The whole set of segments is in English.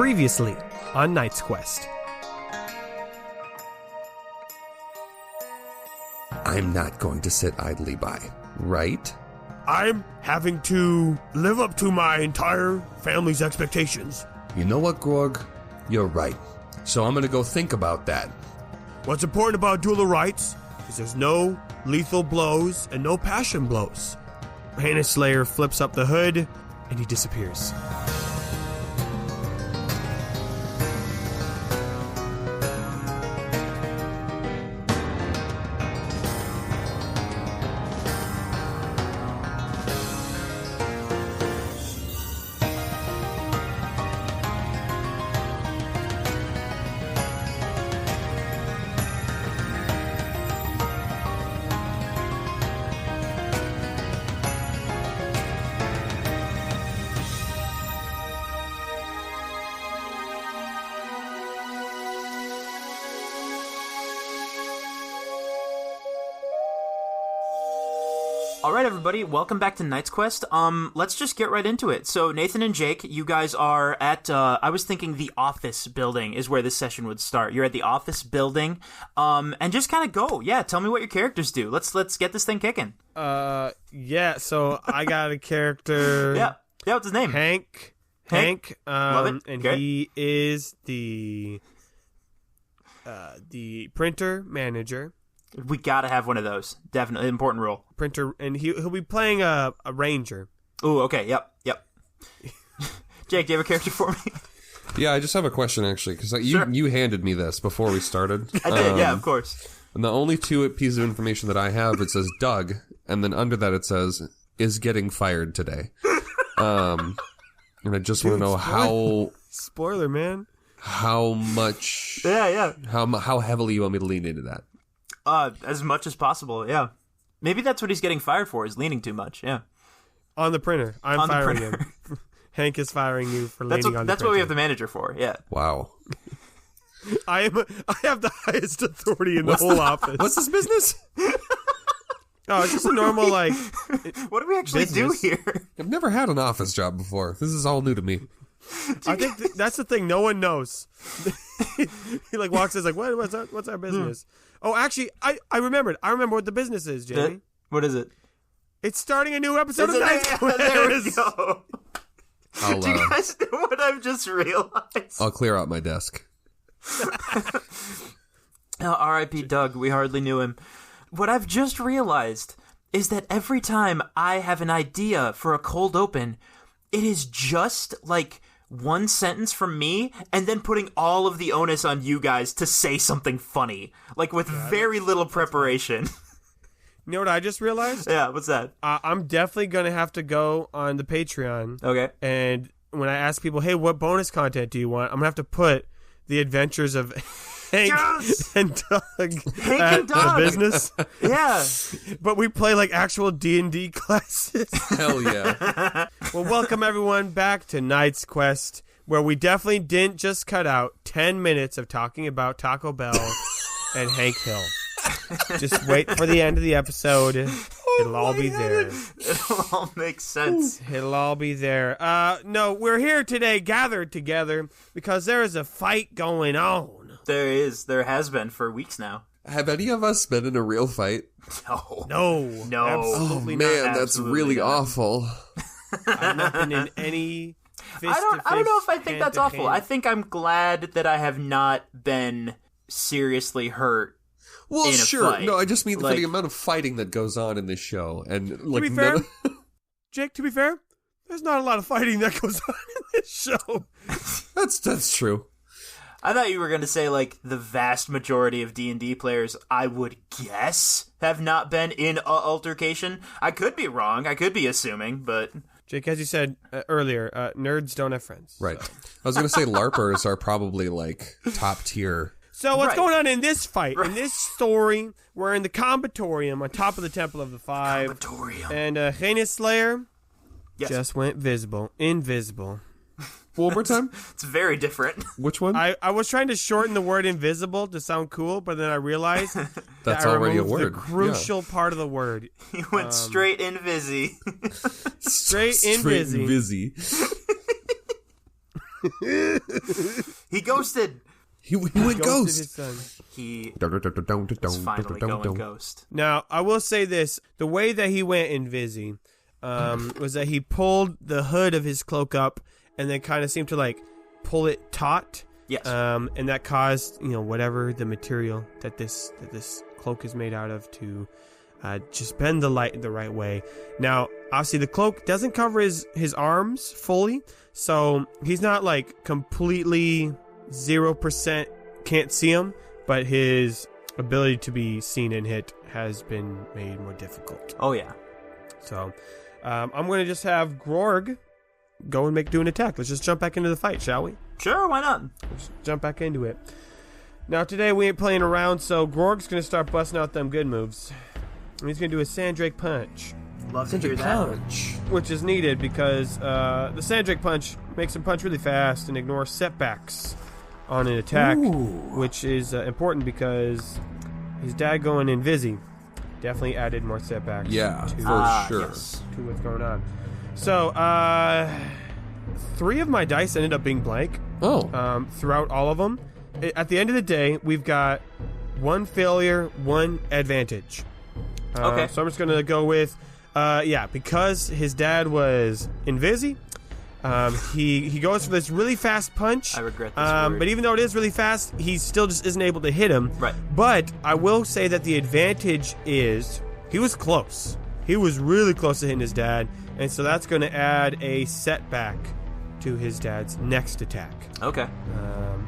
Previously on Knight's Quest. I'm not going to sit idly by, right? I'm having to live up to my entire family's expectations. You know what, Grorg? You're right. So I'm going to go think about that. What's important about duel of rights is there's no lethal blows and no passion blows. Heinous Slayer flips up the hood and he disappears. All right, everybody, welcome back to Knight's Quest. Let's just get right into it. So, Nathan and Jake, you guys are at, I was thinking the office building is where this session would start. You're at the office building, and just kind of go. Yeah, tell me what your characters do. Let's get this thing kicking. Yeah, so I got a character. Yeah, what's his name? Hank. Love it. And Okay. he is the printer manager. We gotta have one of those. Definitely, important rule. Printer, and he'll be playing a ranger. Ooh, okay, yep. Jake, do you have a character for me? Yeah, I just have a question, actually, because Sure. you handed me this before we started. I did, yeah, of course. And the only two pieces of information that I have, it says Doug, and then under that it says, is getting fired today. And I just want to know Spoiler, man. how much, Yeah. how heavily you want me to lean into that. As much as possible, yeah. Maybe that's what he's getting fired for, is leaning too much, yeah. On the printer. I'm On the firing printer. him. Hank is firing you for leaning on the printer. That's what we have the manager for, yeah. Wow. I have the highest authority in the whole office. What's this business? Oh, it's just a normal, like... What do we actually business. do here? I've never had an office job before. This is all new to me. I think that's the thing. No one knows. He like walks in, like, what's our business? Oh, actually, I remembered. I remember what the business is, Jamie. What is it? It's starting a new episode of Is it- Knight's Quest. There we go. I'll, Do you guys know what I've just realized? I'll clear out my desk. R.I.P. Doug, we hardly knew him. What I've just realized is that every time I have an idea for a cold open, it is just like one sentence from me and then putting all of the onus on you guys to say something funny, like with very little preparation. You know what I just realized? Yeah, what's that? I'm definitely going to have to go on the Patreon. Okay. And when I ask people, hey, what bonus content do you want? I'm going to have to put the adventures of Hank Yes! and Doug Hank at and Doug! the business. Yeah. But we play like actual D&D classes. Hell yeah. Well, welcome everyone back to Knight's Quest, where we definitely didn't just cut out 10 minutes of talking about Taco Bell and Hank Hill. Just wait for the end of the episode. It'll all be there. It'll all make sense. It'll all be there. No, we're here today, gathered together, because there is a fight going on. There has been for weeks now. Have any of us been in a real fight? No. Absolutely not. Man, that's Absolutely really not. awful. I've not been in any I don't know if I think that's awful. I hand-to-hand. think I'm glad that I have not been seriously hurt. Well, in a sure. fight. No, I just mean for Like- the amount of fighting that goes on in this show. And like, To be fair, Jake, to be fair, there's not a lot of fighting that goes on in this show. that's true. I thought you were going to say, like, the vast majority of D&D players, I would guess, have not been in a altercation. I could be wrong. I could be assuming, but... Jake, as you said earlier, nerds don't have friends. Right. I was going to say LARPers are probably like top tier. So what's Right. going on in this fight? Right. In this story, we're in the Combatorium on top of the Temple of the Five. Combatorium. And Heinous Slayer Yes. just went invisible. One more time? It's very different. Which one? I was trying to shorten the word invisible to sound cool, but then I realized That's that I already a removed word. the crucial part of the word. He went straight in busy. Straight in Straight busy. busy. He ghosted. He went ghost. His son. He is finally going ghost. Now, I will say this. The way that he went invisi was that he pulled the hood of his cloak up and then kind of seemed to, like, pull it taut. Yes. And that caused, whatever the material that this cloak is made out of to just bend the light the right way. Now, obviously, the cloak doesn't cover his arms fully, so he's not, like, completely 0% can't see him, but his ability to be seen and hit has been made more difficult. Oh, yeah. So, I'm going to just have Grorg go and do an attack. Let's just jump back into the fight, shall we? Sure, why not? Let's jump back into it. Now, today we ain't playing around, so Grorg's going to start busting out them good moves. And he's going to do a Sandrake Punch. Love to hear that. Which is needed because the Sandrake Punch makes him punch really fast and ignore setbacks on an attack, which is important because his dad going invisi definitely added more setbacks. Yeah, for sure. Yes. To what's going on. So, 3 of my dice ended up being blank. Throughout all of them. At the end of the day, we've got 1 failure, 1 advantage. Okay. So I'm just going to go with, because his dad was invisi, he goes for this really fast punch. I regret this word. But even though it is really fast, he still just isn't able to hit him. Right. But I will say that the advantage is he was close. He was really close to hitting his dad, and so that's going to add a setback to his dad's next attack. Okay.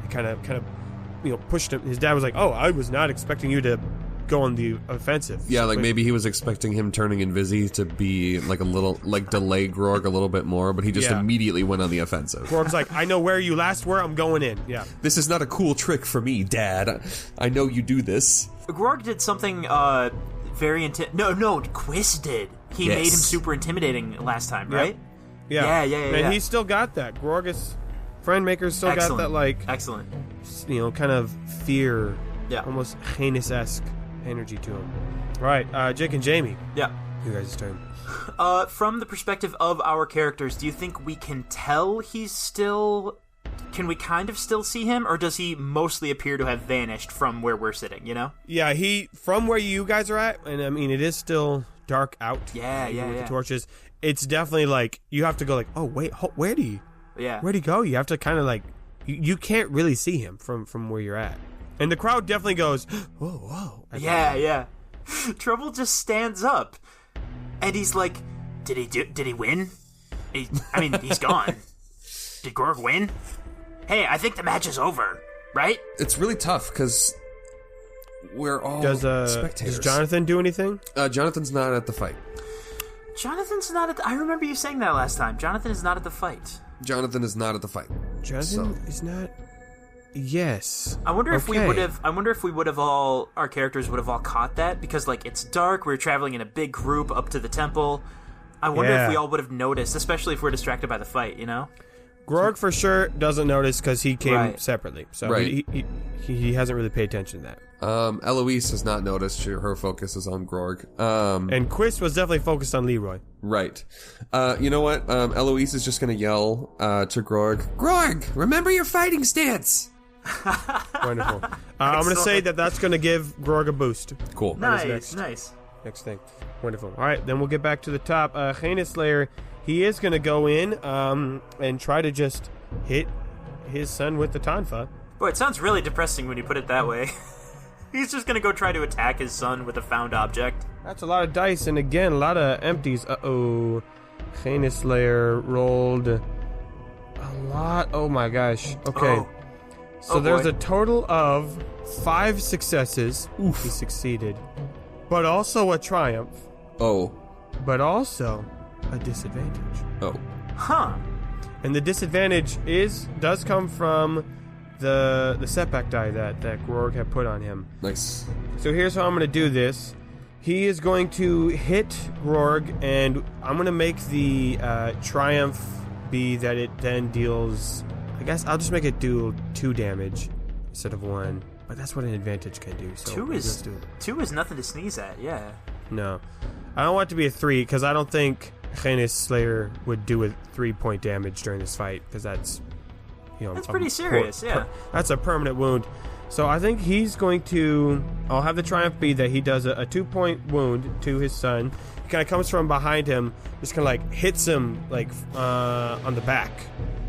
It kind of pushed him. His dad was like, "Oh, I was not expecting you to go on the offensive." Yeah, like maybe he was expecting him turning invisi to be like a little, like delay Grorg a little bit more, but he just immediately went on the offensive. Grorg's like, "I know where you last were. I'm going in." Yeah. This is not a cool trick for me, Dad. I know you do this. Grorg did something very No, Quis did. He made him super intimidating last time, right? Yeah. Yeah. And he's still got that. Grorgus Friendmaker's still got that, like, excellent, kind of fear, almost heinous-esque energy to him. Right, Jake and Jamie. Yeah. You guys' turn. From the perspective of our characters, do you think we can tell he's still... Can we kind of still see him, or does he mostly appear to have vanished from where we're sitting, Yeah, from where you guys are at, and I mean, it is still dark out. Yeah. With the torches. It's definitely like, you have to go like, oh, wait, where'd he go? You have to kind of like, you can't really see him from where you're at. And the crowd definitely goes, whoa. Yeah. Trouble just stands up, and he's like, did he win? He's gone. Did Grorg win? Hey, I think the match is over, right? It's really tough because we're all spectators. Does Jonathan do anything? Jonathan's not at the fight. Jonathan's not at I remember you saying that last time. Jonathan is not at the fight. Jonathan is not at the fight. Jonathan is not... Yes. I wonder if we would have all... Our characters would have all caught that, because, like, it's dark, we're traveling in a big group up to the temple. I wonder if we all would have noticed, especially if we're distracted by the fight, Grorg for sure doesn't notice because he came separately, so he hasn't really paid attention to that. Eloise has not noticed. Her focus is on Grorg. And Quis was definitely focused on Leroy. Right. You know what? Eloise is just going to yell to Grorg, Grorg, remember your fighting stance! Wonderful. I'm going to say that's going to give Grorg a boost. Cool. Nice. Next thing. Wonderful. All right, then we'll get back to the top. Heinous Slayer... He is going to go in and try to just hit his son with the tonfa. Boy, it sounds really depressing when you put it that way. He's just going to go try to attack his son with a found object. That's a lot of dice, and again, a lot of empties. Uh-oh. Heinous Slayer rolled a lot. Oh, my gosh. Okay. So there's a total of 5 successes. Oof. He succeeded. But also a triumph. Oh. But also... a disadvantage. Oh. Huh. And the disadvantage does come from the setback die that Grorg had put on him. Nice. So here's how I'm going to do this. He is going to hit Grorg, and I'm going to make the triumph be that it then deals... I guess I'll just make it do 2 damage instead of 1. But that's what an advantage can do. So 2 is nothing to sneeze at, yeah. No. I don't want it to be a 3, because I don't think... Heinous Slayer would do a 3-point damage during this fight, because that's That's pretty serious, yeah. That's a permanent wound. So I think he's going to... I'll have the triumph be that he does a 2-point wound to his son. He kind of comes from behind him, just kind of like hits him like on the back.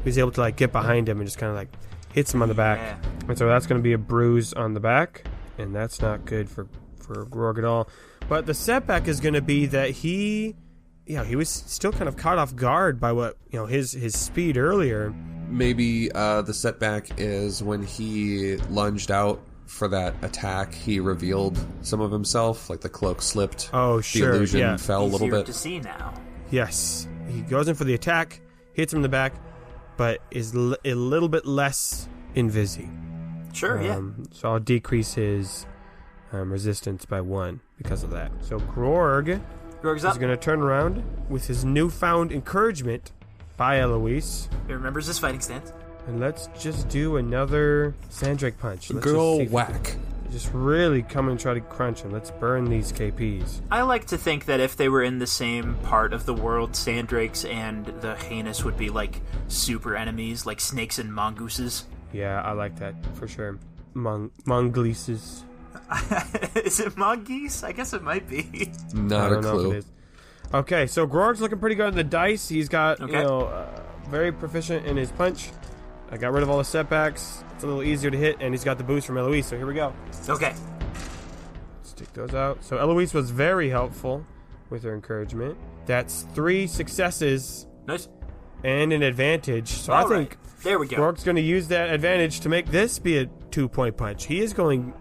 He's able to like get behind him and just kind of like hits him on the back. And so that's going to be a bruise on the back, and that's not good for Grorg at all. But the setback is going to be that he was still kind of caught off guard by what, his speed earlier. Maybe the setback is when he lunged out for that attack, he revealed some of himself, like the cloak slipped. Oh, sure. The illusion fell a little bit. To see now. Yes. He goes in for the attack, hits him in the back, but is a little bit less invisi. Sure, yeah. So I'll decrease his resistance by 1 because of that. So Grorg's up. is going to turn around with his newfound encouragement by Eloise. He remembers his fighting stance. And let's just do another Sandrake punch. Let's Good old just whack. Just really come and try to crunch him. Let's burn these KPs. I like to think that if they were in the same part of the world, Sandrakes and the Heinous would be like super enemies, like snakes and mongooses. Yeah, I like that for sure. Mongleases. Is it mongoose? I guess it might be. Not a clue. Okay, so Grorg's looking pretty good on the dice. He's got, very proficient in his punch. I got rid of all the setbacks. It's a little easier to hit, and he's got the boost from Eloise, so here we go. Okay. Let's take those out. So Eloise was very helpful with her encouragement. That's 3 successes. Nice. And an advantage. So I think there we go. Grorg's going to use that advantage to make this be a 2-point punch. He is going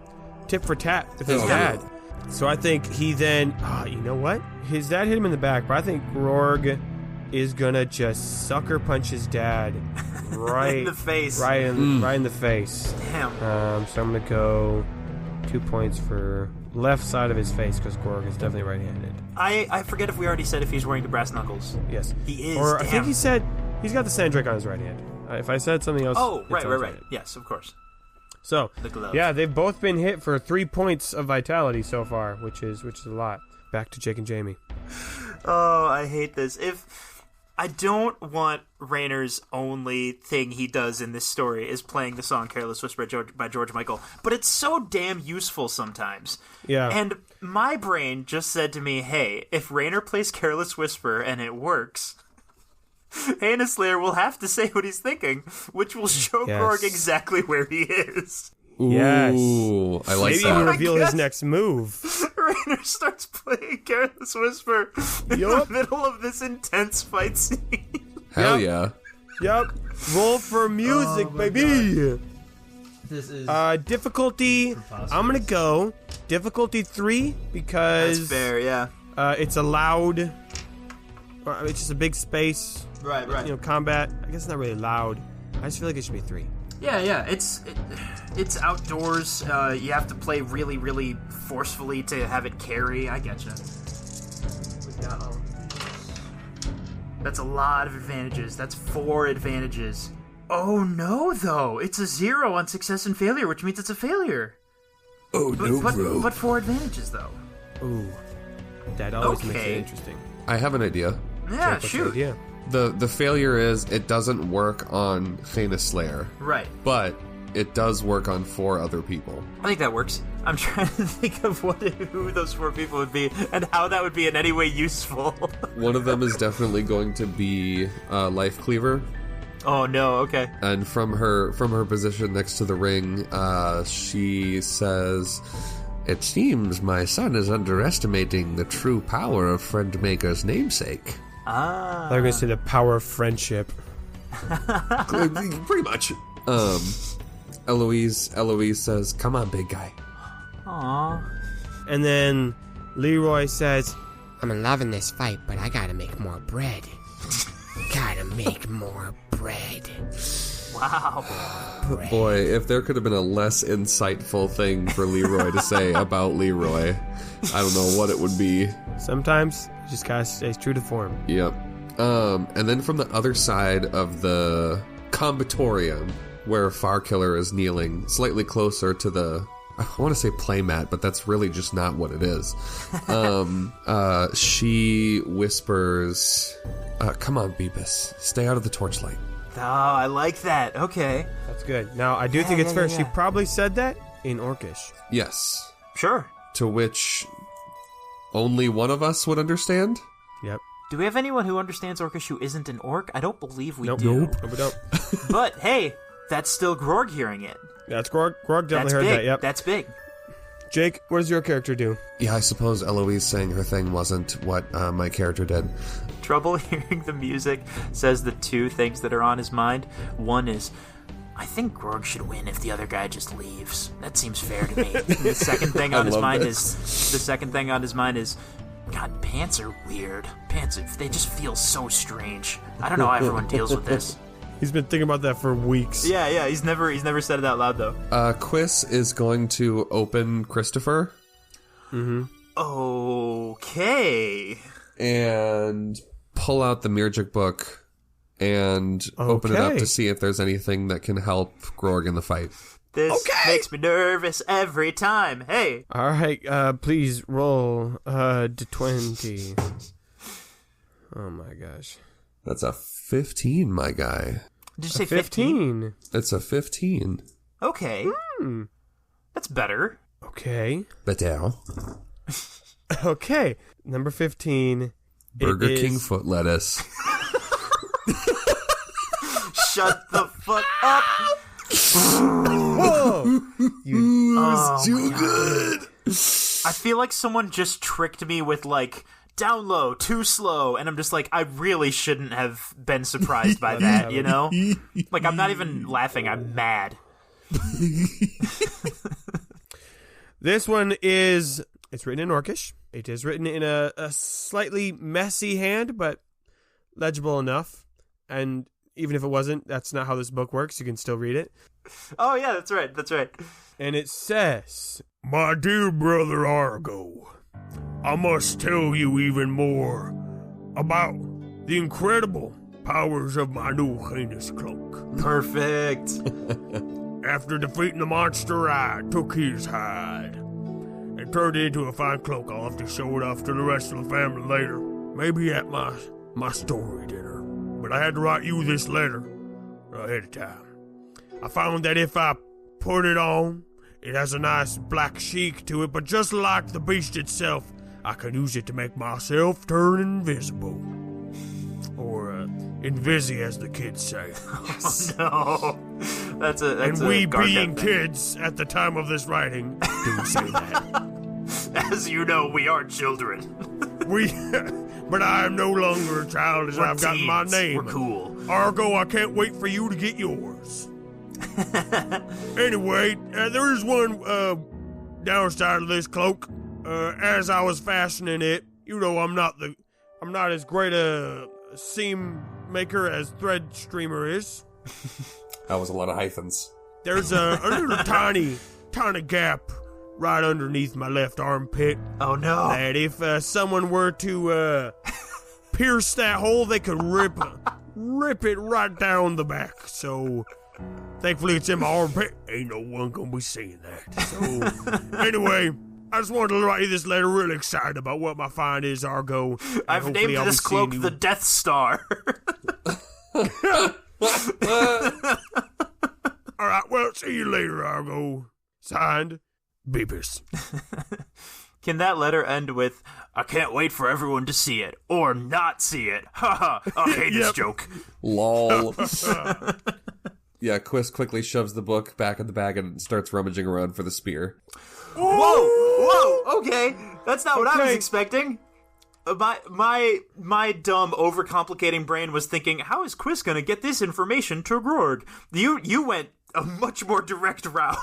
tit for tat with his dad. So I think he then... you know what? His dad hit him in the back, but I think Grorg is going to just sucker punch his dad right in the face. Right in the face. Damn. So I'm going to go 2 points for left side of his face because Grorg is definitely right-handed. I forget if we already said if he's wearing the brass knuckles. Yes. He is. Or I think he said he's got the Sandrake on his right hand. If I said something else... Oh, right. Yes, of course. So, the glove. Yeah, they've both been hit for 3 points of vitality so far, which is a lot. Back to Jake and Jamie. Oh, I hate this. I don't want Raynor's only thing he does in this story is playing the song Careless Whisper by George Michael, but it's so damn useful sometimes. Yeah. And my brain just said to me, hey, if Raynor plays Careless Whisper and it works... Heinous Slayer will have to say what he's thinking, which will show Grorg exactly where he is. Yes. Ooh, I like Maybe that. he'll reveal his next move. Raynor starts playing Careless Whisper in the middle of this intense fight scene. Hell yeah. Yep. Roll for music, baby. God. This is difficulty. I'm gonna go difficulty 3 because that's fair. Yeah. It's allowed. It's just a big space. Right. Combat. I guess it's not really loud. I just feel like it should be 3. Yeah. It's outdoors. You have to play really, really forcefully to have it carry. I getcha. We got all. That's a lot of advantages. That's 4 advantages. Oh no, though it's a 0 on success and failure, which means it's a failure. Oh no, bro. But 4 advantages though. Ooh, that always makes it interesting. I have an idea. Yeah, Jake, shoot. Yeah. The failure is it doesn't work on Heinous Slayer. Right. But it does work on 4 other people. I think that works. I'm trying to think of who those 4 people would be and how that would be in any way useful. One of them is definitely going to be Life Cleaver. Oh no, okay. And from her position next to the ring, she says, "It seems my son is underestimating the true power of Friendmaker's namesake." Ah. They're going to say the power of friendship. Pretty much. Eloise says, "Come on, big guy." Aww. And then Leroy says, "I'm loving this fight, but I gotta make more bread. Gotta make more bread." Wow. Boy, if there could have been a less insightful thing for Leroy to say about Leroy, I don't know what it would be. sometimes you just gotta stay true to form. Yep. And then from the other side of the combatorium, where Farkiller is kneeling, slightly closer to the... I want to say playmat, but that's really just not what it is. She whispers, "Come on, Beebus. Stay out of the torchlight." Oh, I like that. Okay. That's good. Now, I do think it's fair. She probably said that in Orcish. Yes. Sure. To which only one of us would understand? Yep. Do we have anyone who understands Orcish who isn't an orc? I don't believe we do. Nope. We don't. But, hey, that's still Grorg hearing it. That's Grorg. Grorg definitely That's heard big. that, yep. That's big. Jake, what does your character do? Yeah, I suppose Eloise saying her thing wasn't what my character did. Trouble hearing the music says the two things that are on his mind. One is, I think Grorg should win if the other guy just leaves. That seems fair to me. The second thing on his mind is, God, pants are weird. Pants, they just feel so strange. I don't know how everyone deals with this. He's been thinking about that for weeks. Yeah, he's never said it out loud though. Quis is going to open Christopher. Mm-hmm. Okay. And pull out the Mirjik book and open it up to see if there's anything that can help Grorg in the fight. This makes me nervous every time. Hey. All right, please roll d20. Oh my gosh. That's a 15, my guy. Did you say 15? It's a 15. Okay. That's better. Okay. Better. Okay. Number 15. Burger King foot lettuce. Shut the fuck up. Whoa! It's too good. I feel like someone just tricked me with, like, down low, too slow, and I'm just like, I really shouldn't have been surprised by that, you know? Like, I'm not even laughing, I'm mad. This one is, it's written in Orcish. It is written in a slightly messy hand, but legible enough. And even if it wasn't, that's not how this book works. You can still read it. Oh, yeah, that's right. And it says, "My dear brother Argo, I must tell you even more about the incredible powers of my new heinous cloak. Perfect. After defeating the monster, I took his hide and turned it into a fine cloak. I'll have to show it off to the rest of the family later, maybe at my story dinner. But I had to write you this letter ahead of time. I found that if I put it on, it has a nice black chic to it, but just like the beast itself, I can use it to make myself turn invisible. Or, invisi, as the kids say. Oh, no. That's and a we Gargant being thing. kids at the time of this writing do say that. As you know, we are children. But I am no longer a child as We're I've got my teens. name. We're cool. Argo, I can't wait for you to get yours. Anyway, there is one downside of this cloak. As I was fastening it, you know, I'm not as great a seam maker as thread streamer is. That was a lot of hyphens. There's a little tiny gap right underneath my left armpit. Oh, no. That if someone were to pierce that hole, they could rip it right down the back. So, thankfully it's in my armpit. Ain't no one gonna be seeing that. So, anyway, I just wanted to write you this letter. Really excited about what my find is, Argo. I've named this cloak the Death Star. All right, well, see you later, Argo. Signed, Beepus. Can that letter end with, I can't wait for everyone to see it, or not see it? Haha, I hate this joke. Lol. Yeah, Quis quickly shoves the book back in the bag and starts rummaging around for the spear. Whoa, okay. That's not what I was expecting. My dumb, overcomplicating brain was thinking, how is Quis gonna get this information to Grorg? You went a much more direct route.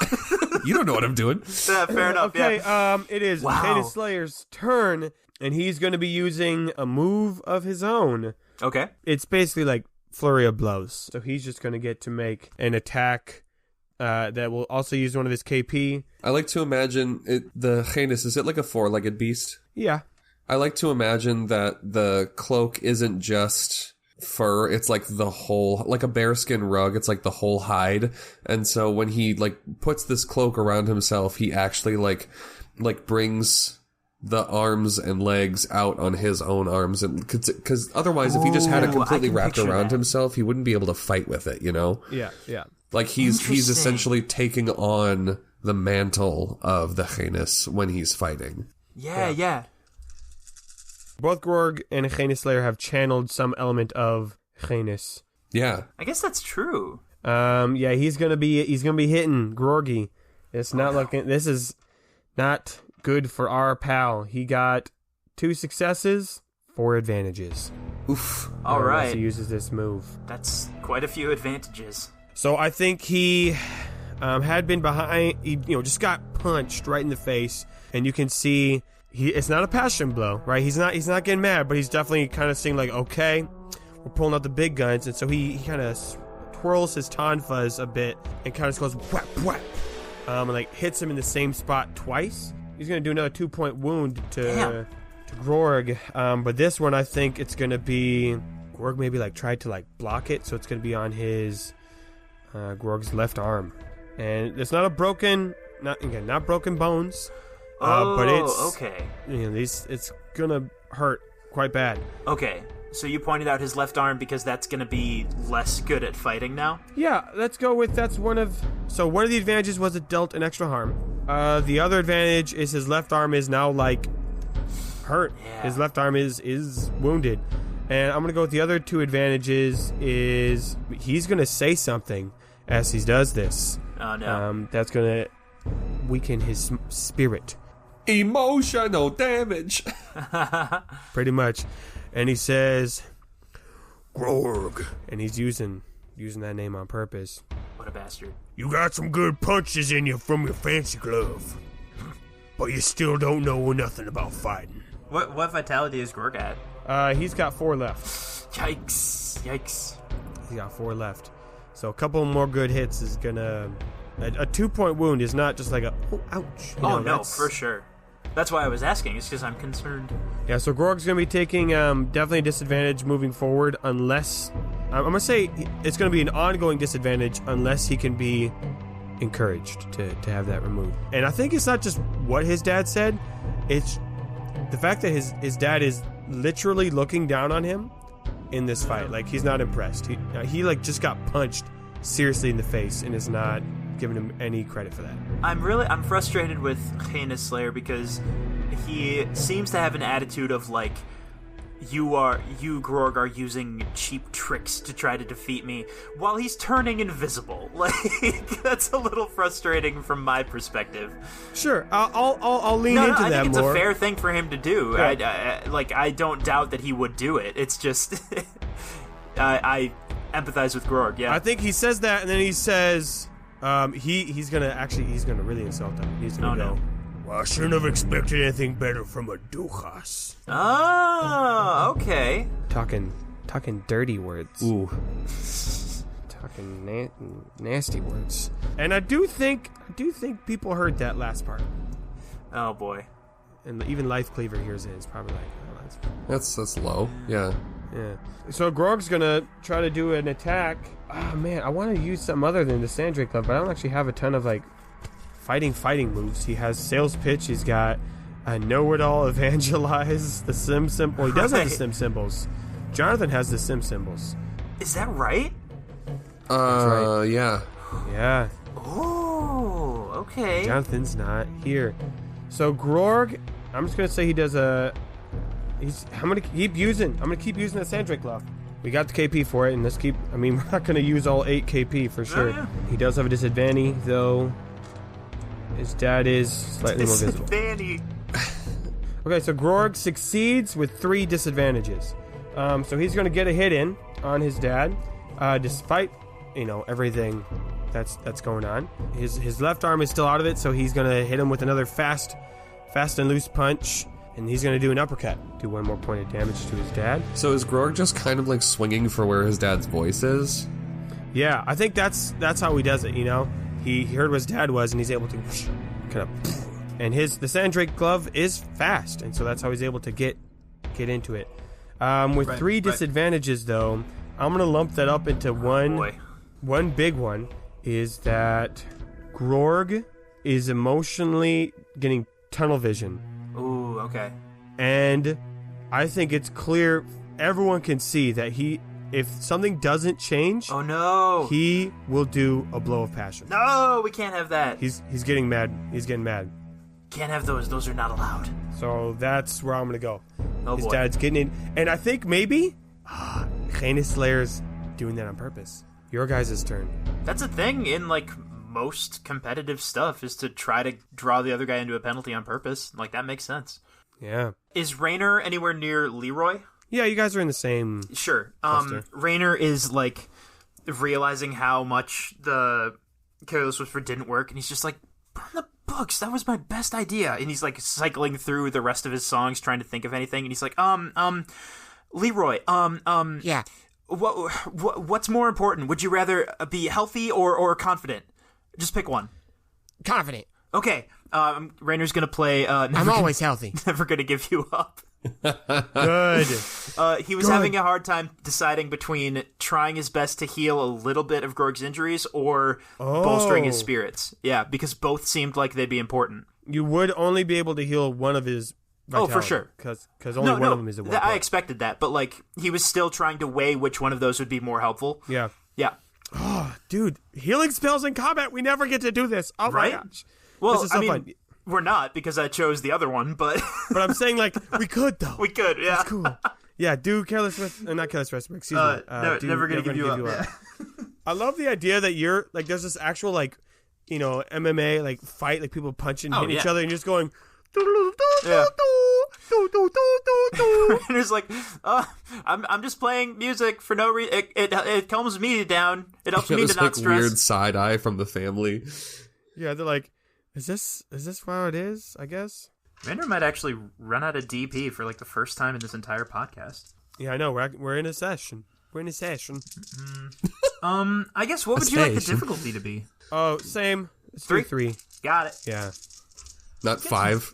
You don't know what I'm doing. Fair enough, Okay, yeah. it is Wow. Heinous Slayer's turn, and he's going to be using a move of his own. Okay. It's basically like flurry of blows. So he's just going to get to make an attack that will also use one of his KP. I like to imagine the heinous, is it like a four-legged beast? Yeah. I like to imagine that the cloak isn't just fur, it's like the whole, like a bearskin rug, it's like the whole hide. And so when he like puts this cloak around himself, he actually like brings the arms and legs out on his own arms, and because otherwise, if he just had it completely wrapped around himself, he wouldn't be able to fight with it. Yeah. Like he's essentially taking on the mantle of the Heinous when he's fighting. Yeah. Both Grorg and Heinous Slayer have channeled some element of Heinous. Yeah, I guess that's true. Yeah, he's gonna be hitting Grorgy. It's not looking. This is not good for our pal. He got 2 successes, 4 advantages. oof. All right. He uses this move. That's quite a few advantages. So I think he had been behind. He just got punched right in the face, and you can see it's not a passion blow, right? He's not getting mad, but he's definitely kind of seeing like, okay, we're pulling out the big guns, and so he kind of twirls his tonfas a bit and kind of goes whap whap, and like hits him in the same spot twice. He's gonna do another 2-point wound to Grorg, but this one I think it's gonna be Grorg maybe like tried to like block it, so it's gonna be on his Grorg's left arm, and it's not broken bones, but it's okay. It's gonna hurt quite bad. Okay, so you pointed out his left arm because that's gonna be less good at fighting now. Yeah, let's go with one of the advantages was it dealt an extra harm. The other advantage is his left arm is now like hurt. Yeah. His left arm is wounded. And I'm going to go with the other 2 advantages is he's going to say something as he does this. Oh, no. That's going to weaken his spirit. Emotional damage. Pretty much. And he says, Grorg. And he's using that name on purpose. What a bastard. You got some good punches in you from your fancy glove. But you still don't know nothing about fighting. What vitality is Grorg at? He's got 4 left. Yikes. He's got 4 left. So a couple more good hits is gonna... A 2-point wound is not just like a, oh, ouch. No, for sure. That's why I was asking. It's because I'm concerned. Yeah, so Grorg's gonna be taking definitely a disadvantage moving forward unless... I'm gonna say it's gonna be an ongoing disadvantage unless he can be encouraged to have that removed. And I think it's not just what his dad said. It's the fact that his dad is literally looking down on him in this fight. Like, he's not impressed. He like just got punched seriously in the face and is not giving him any credit for that. I'm frustrated with Heinous Slayer because he seems to have an attitude of like, you Grorg are using cheap tricks to try to defeat me while he's turning invisible. Like, that's a little frustrating from my perspective. Sure, I'll lean into that more. I think it's a fair thing for him to do. Yeah. I don't doubt that he would do it. It's just I empathize with Grorg. Yeah, I think he says that, and then he says he's gonna really insult him. He's gonna go, well, I shouldn't have expected anything better from a duchas. Oh, okay. Talking dirty words. Ooh. Talking nasty words. And I do think people heard that last part. Oh boy. And even Life Cleaver hears it. It's probably like, oh, That's low. Yeah. Yeah. So Grog's gonna try to do an attack. Oh man, I want to use something other than the Sandrake Club, but I don't actually have a ton of like fighting moves. He has Sales Pitch. He's got a Know-It-All, Evangelize, the Sim Symbol. He does have the Sim Symbols. Jonathan has the Sim Symbols. Is that right? That's right. Yeah. Yeah. Oh, okay. Jonathan's not here. So Grorg, I'm just gonna say he does a. I'm gonna keep using the Sandrake Glove. We got the KP for it, and we're not gonna use all 8 KP for sure. Yeah. He does have a disadvantage, though. His dad is slightly more visible. Disadvantage. Okay, so Grorg succeeds with 3 disadvantages. So he's gonna get a hit in on his dad, despite everything that's going on. His left arm is still out of it, so he's gonna hit him with another fast and loose punch. And he's going to do an uppercut. Do 1 more point of damage to his dad. So is Grorg just kind of like swinging for where his dad's voice is? Yeah, I think that's how he does it, He heard what his dad was, and he's able to kind of... And the Sandrake Glove is fast, and so that's how he's able to get into it. With 3 disadvantages, though, I'm going to lump that up into one big one, is that Grorg is emotionally getting tunnel vision. Ooh, Ooh, okay. And I think it's clear, everyone can see that if something doesn't change, Oh no! he will do a blow of passion. No, we can't have that. He's getting mad. He's getting mad. Can't have those. Those are not allowed. So that's where I'm gonna go. Oh His boy. dad's getting in, and I think maybe Canis Slayer's doing that on purpose. Your guys' turn. That's a thing in like most competitive stuff is to try to draw the other guy into a penalty on purpose. Like that makes sense. Yeah. Is Raynor anywhere near Leroy? Yeah, you guys are in the same. Sure. Cluster. Raynor is like realizing how much the Careless Whisper didn't work, and he's just like, burn the books. That was my best idea. And he's like cycling through the rest of his songs, trying to think of anything. And he's like, Leroy, Yeah. what's more important? Would you rather be healthy or confident? Just pick one. Confident. Okay. Raynor's gonna play. I'm always healthy. Never gonna give you up. Good. He was having a hard time deciding between trying his best to heal a little bit of Grorg's injuries or bolstering his spirits. Yeah, because both seemed like they'd be important. You would only be able to heal one of his. Vitality, for sure. Because only one of them is a one. I expected that, but like he was still trying to weigh which one of those would be more helpful. Yeah. Yeah. Oh, dude, healing spells in combat. We never get to do this. Oh Right? my gosh. Well, This is so fun. we're not because I chose the other one, but But I'm saying like we could though. we could. Yeah. That's cool. Yeah, do Careless Whisper, not Careless Whisper, excuse me. Never gonna give you up. Yeah. I love the idea that you're like, there's this actual like, MMA like fight, like people punching, hitting each yeah. other, and you're just going. Yeah. And it's like, I'm just playing music for no reason. It calms me down. It helps me to This not like stress. weird side eye from the family. Yeah, they're like, is this how it is? I guess. Raynor might actually run out of DP for like the first time in this entire podcast. Yeah, I know. We're in a session. We're in a session. I guess what would you like the station. difficulty to be? Oh, same. It's Three? 3. Got it. Yeah. Not 5.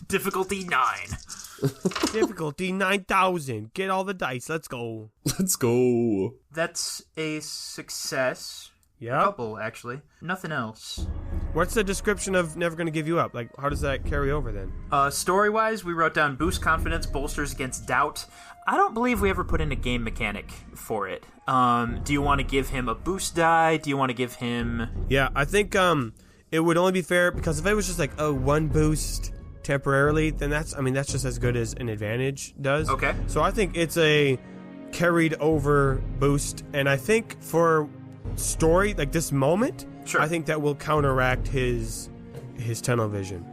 Difficulty 9. Difficulty 9,000. Get all the dice. Let's go. Let's go. That's a success. Yeah. Couple, actually. Nothing else. What's the description of Never Gonna Give You Up? Like, how does that carry over then? Story-wise, we wrote down boost confidence, bolsters against doubt. I don't believe we ever put in a game mechanic for it. Do you want to give him a boost die? Do you want to give him... Yeah, I think it would only be fair because if it was just like, one boost temporarily, then that's just as good as an advantage does. Okay. So I think it's a carried over boost, and I think for story, like this moment, Sure. I think that will counteract his tunnel vision.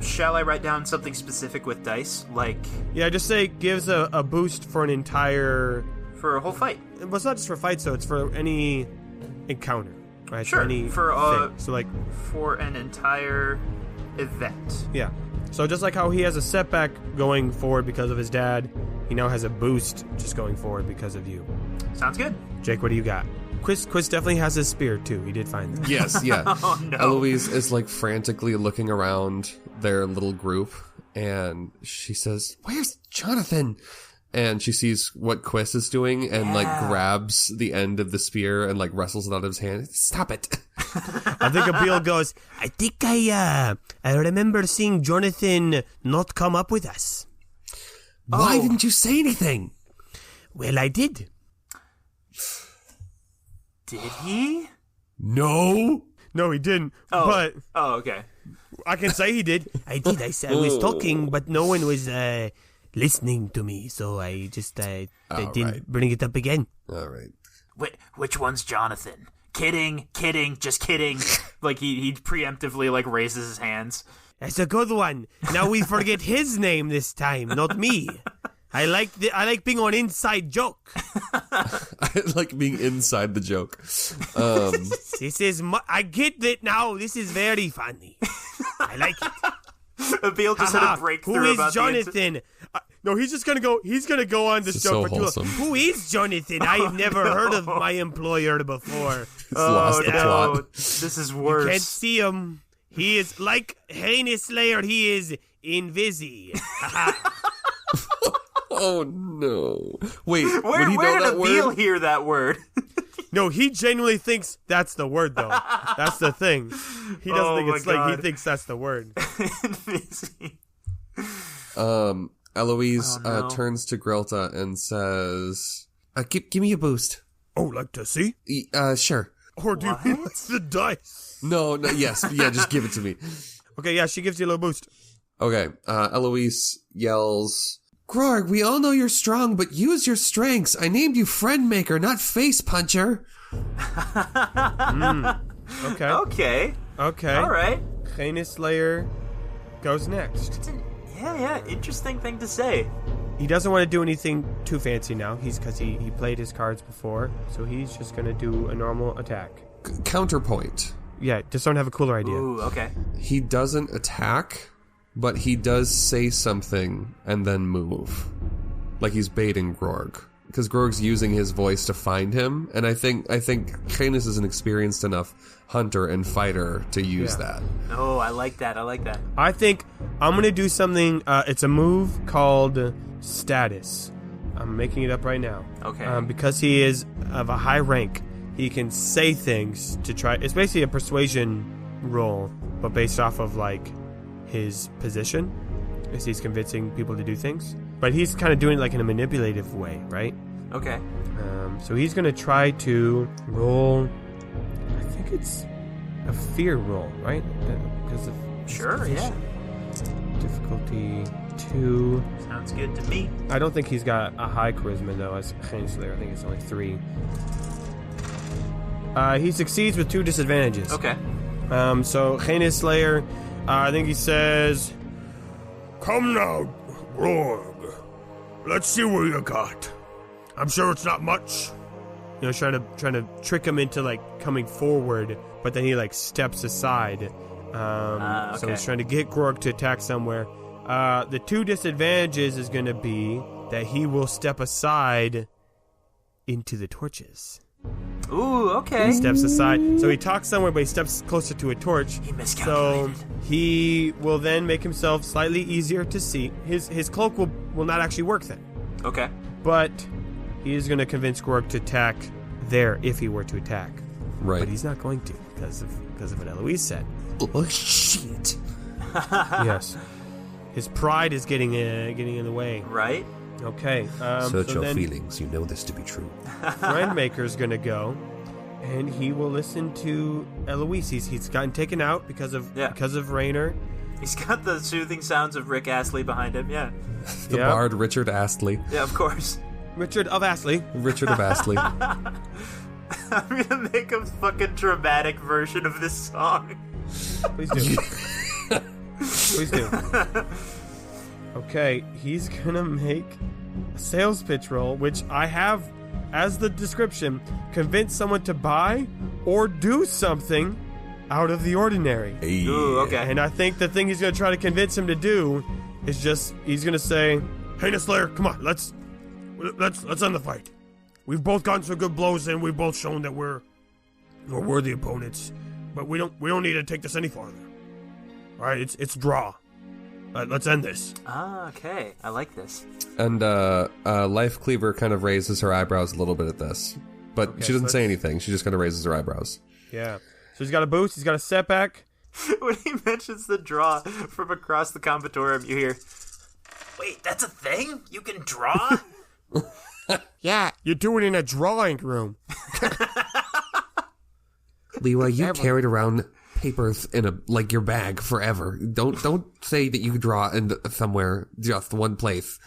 Shall I write down something specific with dice? Like, Yeah, just say gives a boost for an entire... for a whole fight? Well, it's not just for fights, though. It's for any encounter, right? Sure, Any for, thing. So, like, For an entire event. yeah. So just like how he has a setback going forward because of his dad, he now has a boost just going forward because of you. Sounds good. Jake, what do you got? Quis definitely has his spear, too. He did find that. Yes, yeah. Oh, no. Eloise is like frantically looking around their little group, and she says, "Where's Jonathan?" And she sees what Quis is doing, and like grabs the end of the spear and like wrestles it out of his hand. Stop it! I think Abil goes, I think I remember seeing Jonathan not come up with us. Why didn't you say anything? Well, I did. Did he? No. No, he didn't. Oh. But Oh, okay. I can say he did. I did. I was talking, but no one was listening to me, so I just I didn't right. bring it up again. All right. Which one's Jonathan? Kidding, just kidding. Like he preemptively like raises his hands. That's a good one. Now we forget his name this time, not me. I like being on inside joke. I like being inside the joke. This is I get it now. This is very funny. I like it. Abil just had a breakthrough Who is about Jonathan? No, he's just gonna go. He's gonna go on this This is joke so for too long. wholesome. Who is Jonathan? I've never heard of my employer before. Lost the plot. This is Can't worse. see him. He is like Heinous Slayer. He is invisi. Oh no! Wait, would Where he know did that Abil word? hear that word? No, he genuinely thinks that's the word, though. That's the thing. He doesn't Oh think my it's like he God. thinks that's the word. Invisi. Eloise no. turns to Grilta and says, give me a boost. Oh, like to see? Sure. Or do you mean like the dice? No, yes. Yeah, just give it to me. Okay, yeah, she gives you a little boost. Okay, Eloise yells, Grorg, we all know you're strong, but use your strengths. I named you Friend Maker, not Face Puncher. Okay. Okay. Okay. All right. Canis Slayer goes next. Yeah. Interesting thing to say. He doesn't want to do anything too fancy now. Because he played his cards before, so he's just going to do a normal attack. Counterpoint. Yeah, just don't have a cooler idea. Ooh, okay. He doesn't attack, but he does say something and then move. Like he's baiting Grorg. Because Grorg's using his voice to find him, and I think Canis is an experienced enough hunter and fighter to use that. Oh, I like that. I think I'm going to do something. It's a move called Status. I'm making it up right now. Okay. Because he is of a high rank, he can say things to try. It's basically a persuasion roll, but based off of like his position, as he's convincing people to do things. But he's kind of doing it like in a manipulative way, right? Okay. So he's going to try to roll. I think it's a fear roll, right? Because of his Sure, position. Difficulty 2. Sounds good to me. I don't think he's got a high charisma though. As Canis Slayer, I think it's only 3. He succeeds with 2 disadvantages. Okay. So Canis Slayer, I think he says, "Come now, Grorg. Let's see what you got. I'm sure it's not much." You know, trying to trick him into like coming forward, but then he like steps aside. So Okay. he's trying to get Grorg to attack somewhere. The 2 disadvantages is going to be that he will step aside into the torches. Ooh, okay. He steps aside. So he talks somewhere, but he steps closer to a torch. He So miscalculated. he will then make himself slightly easier to see. His cloak will not actually work then. Okay. But he is going to convince Grorg to attack there if he were to attack. Right. But he's not going to because of what Eloise said. Oh, shit. Yes. His pride is getting in the way. Right? Okay. Search so your then feelings. You know this to be true. Friendmaker's going to go, and he will listen to Eloise. He's gotten taken out because of Raynor. He's got the soothing sounds of Rick Astley behind him, yeah. The Yep. bard Richard Astley. Yeah, of course. Richard of Astley. Richard of Astley. I'm gonna make a fucking dramatic version of this song. Please do. Please do. Okay, he's gonna make a sales pitch roll, which I have as the description: convince someone to buy or do something out of the ordinary. Hey. Ooh, okay. And I think the thing he's gonna try to convince him to do is just he's gonna say, "Hey, Slayer, come on, let's end the fight. We've both gotten some good blows in. We've both shown that we're worthy opponents, but we don't need to take this any farther. All right, it's draw. Let's end this." Ah, okay. I like this. And Life Cleaver kind of raises her eyebrows a little bit at this. But Okay, she doesn't so say anything. She just kind of raises her eyebrows. Yeah. So he's got a boost. He's got a setback. When he mentions the draw from across the combatorium, you hear, "Wait, that's a thing? You can draw?" Yeah, You do it in a drawing room. Lewa, you carried around papers in your bag forever. Don't say that you draw in somewhere, just one place.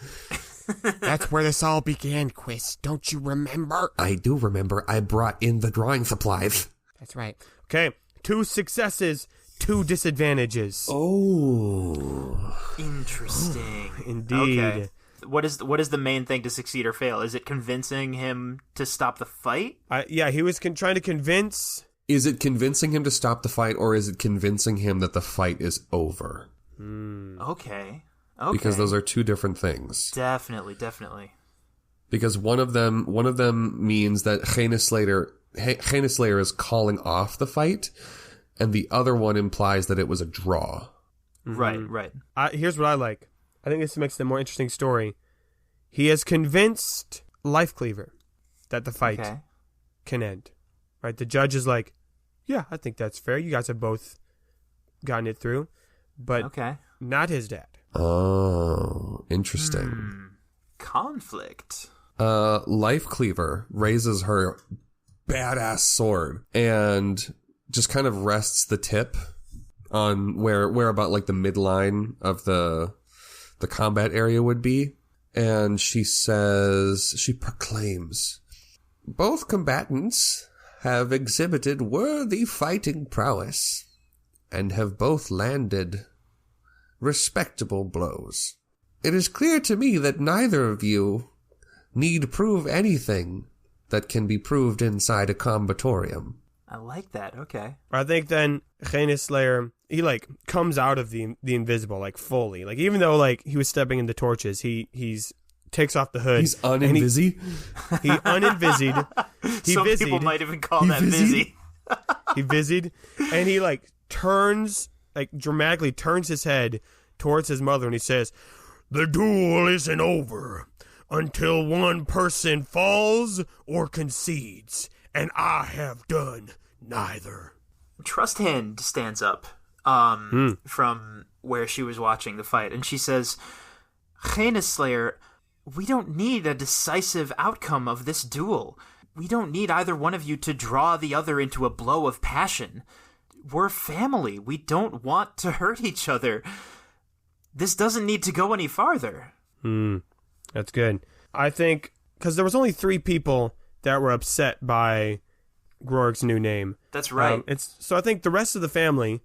that's where this all began, Quis. Don't you remember? I do remember I brought in the drawing supplies. That's right. Okay. 2 successes, 2 disadvantages. Oh. Interesting. Indeed. Okay. What is the main thing to succeed or fail? Is it convincing him to stop the fight? Yeah, he was trying to convince. Is it convincing him to stop the fight, or is it convincing him that the fight is over? Okay. Because those are 2 different things. Definitely. Because one of them means that Canis Slayer is calling off the fight, and the other one implies that it was a draw. Right. Here's what I like. I think this makes the more interesting story. He has convinced Life Cleaver that the fight can end. Right? The judge is like, "Yeah, I think that's fair. You guys have both gotten it through." But not his dad. Oh, interesting. Conflict. Life Cleaver raises her badass sword and just kind of rests the tip on where about like the midline of the combat area would be. And she proclaims, both combatants have exhibited worthy fighting prowess and have both landed respectable blows. It is clear to me that neither of you need prove anything that can be proved inside a combatorium. I like that. Okay. I think then Canis Slayer, he like comes out of the invisible like fully. Like even though like he was stepping into torches, he's takes off the hood. He's uninvisied. He uninvisied. Some people might even call that busy. He visied, and he like turns, like dramatically turns his head towards his mother, and he says, "The duel isn't over until one person falls or concedes, and I have done neither." Trust Hand stands up from where she was watching the fight, and she says, Canis Slayer, we don't need a decisive outcome of this duel. We don't need either one of you to draw the other into a blow of passion. We're family. We don't want to hurt each other. This doesn't need to go any farther. That's good. I think, because there was only 3 people that were upset by Grorg's new name. That's right. So I think the rest of the family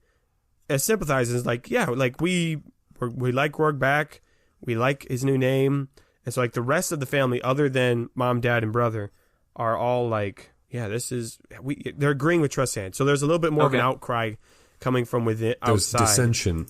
sympathizes, like, yeah, like we like Grorg back. We like his new name. And so like the rest of the family, other than mom, dad, and brother, are all like, yeah, they're agreeing with Trust Hand. So there's a little bit more of an outcry coming from within, outside. There's dissension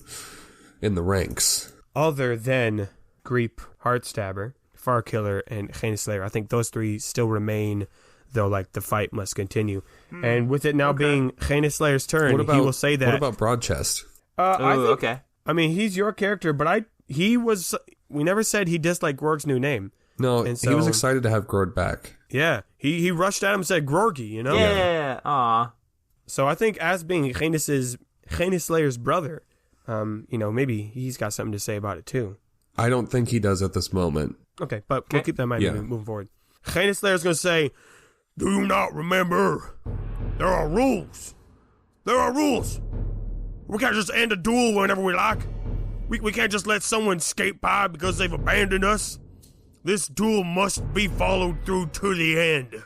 in the ranks. Other than Greep, Heartstabber, Farkiller, and Canis Slayer. I think those 3 still remain, though, like the fight must continue. And with it now being Canis Slayer's turn, he will say that. What about Broadchest? Okay. I mean, he's your character, but we never said he disliked Grorg's new name. No, and so, he was excited to have Grorg back. Yeah, he rushed at him and said Grorgy, you know? Yeah, aw. So I think as being Canis Slayer's brother, maybe he's got something to say about it too. I don't think he does at this moment. Okay, but we'll keep that in mind moving forward. Canis Slayer's going to say, "Do you not remember? There are rules. There are rules. We can't just end a duel whenever we like. We can't just let someone skate by because they've abandoned us. This duel must be followed through to the end.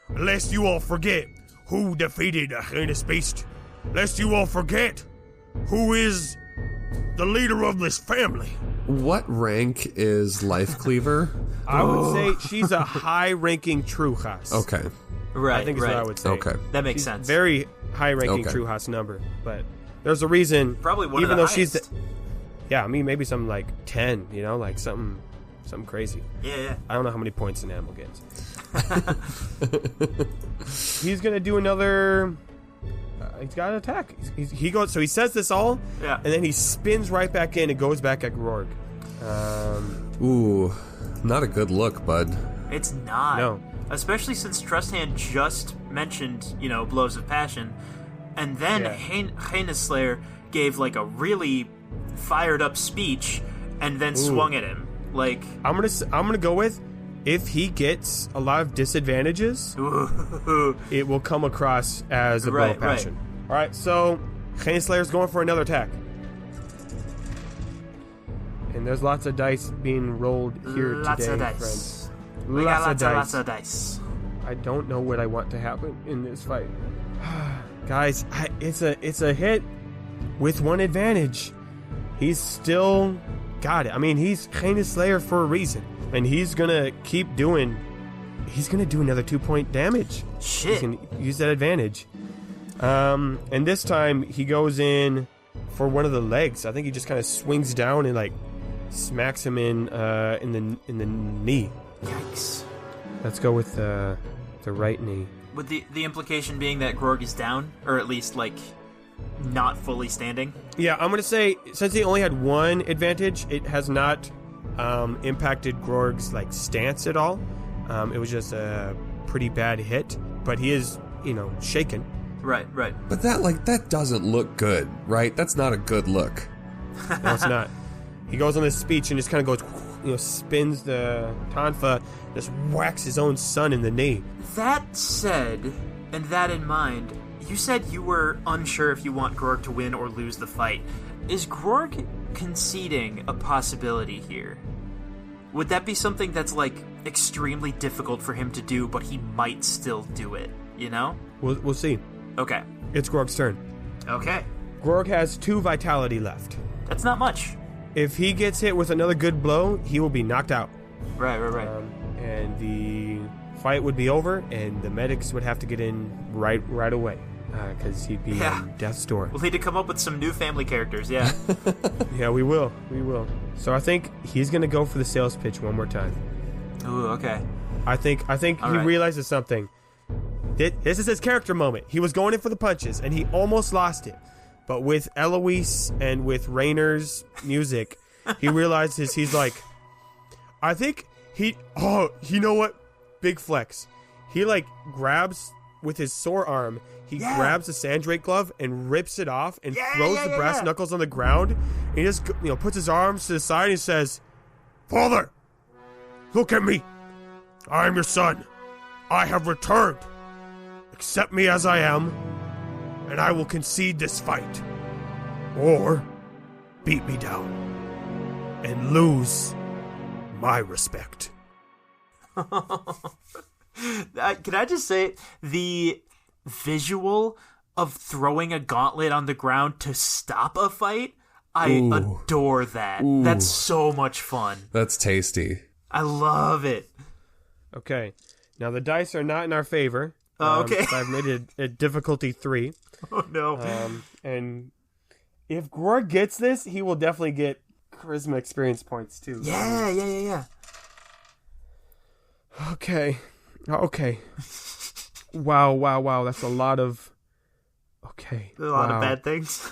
Lest you all forget who defeated a heinous beast. Lest you all forget who is the leader of this family." What rank is Life Cleaver? I would say she's a high-ranking True Haas. Okay. Right, I think is what I would say. Okay. That makes She's sense. Very high-ranking True Haas number, but there's a reason. Probably one even of the though highest. she's yeah, I mean maybe something like 10, like something crazy. Yeah. I don't know how many points an animal gets. He's gonna do another. He's got an attack. He goes. So he says this all, and then he spins right back in and goes back at Grorg. Ooh, not a good look, bud. It's not. No. Especially since Trust Hand just mentioned, blows of passion, and then Canis Slayer gave like a really fired up speech, and then swung at him. Like I'm gonna go with, if he gets a lot of disadvantages, it will come across as a blow of passion. All right, so Canis Slayer's going for another attack, and there's lots of dice being rolled here today, friends. We got lots of dice. I don't know what I want to happen in this fight, guys. It's a hit with one advantage. He's still got it. I mean, he's Canis Slayer for a reason, and he's gonna keep doing. He's gonna do another 2-point damage. Shit. He's gonna use that advantage. And this time he goes in for one of the legs. I think he just kind of swings down and like smacks him in the knee. Yikes. Let's go with the right knee. With the implication being that Grorg is down, or at least like not fully standing. Yeah, I'm gonna say since he only had one advantage, it has not impacted Grorg's like stance at all. It was just a pretty bad hit, but he is shaken. Right. But that doesn't look good, right? That's not a good look. No, it's not. He goes on this speech and just kind of goes, spins the tonfa, just whacks his own son in the knee. That said, and that in mind, you said you were unsure if you want Grorg to win or lose the fight. Is Grorg conceding a possibility here? Would that be something that's, like, extremely difficult for him to do, but he might still do it, you know? We'll see. Okay. It's Grorg's turn. Okay. Grorg has 2 vitality left. That's not much. If he gets hit with another good blow, he will be knocked out. Right. And the fight would be over, and the medics would have to get in right away. Because he'd be on death's door. We'll need to come up with some new family characters, yeah. Yeah, we will. So I think he's going to go for the sales pitch one more time. Ooh, okay. I think he realizes something. This is his character moment. He was going in for the punches, and he almost lost it. But with Eloise and with Rainer's music, he realizes he's like, I think you know what? Big flex. He like grabs with his sore arm. He grabs the Sandrake glove and rips it off and throws the brass knuckles on the ground. And he just puts his arms to the side and he says, "Father, look at me. I am your son. I have returned. Accept me as I am, and I will concede this fight. Or beat me down and lose my respect." Can I just say, the visual of throwing a gauntlet on the ground to stop a fight, I adore that. Ooh. That's so much fun. That's tasty. I love it. Okay, now the dice are not in our favor. Okay. So I've made it a difficulty 3. Oh, no. And if Grorg gets this, he will definitely get charisma experience points, too. Yeah. Okay. Wow. That's a lot of... Okay. A lot of bad things.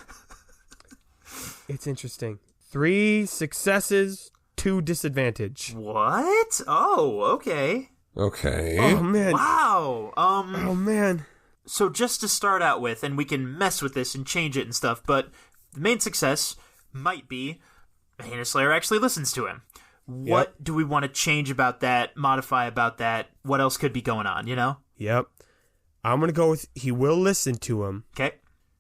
It's interesting. 3 successes, 2 disadvantage. What? Oh, okay. Okay. Oh, man. Wow. Oh, man. So just to start out with, and we can mess with this and change it and stuff, but the main success might be Heinous Slayer actually listens to him. What do we want to change about that, modify about that? What else could be going on, you know? Yep. I'm going to go with he will listen to him. Okay.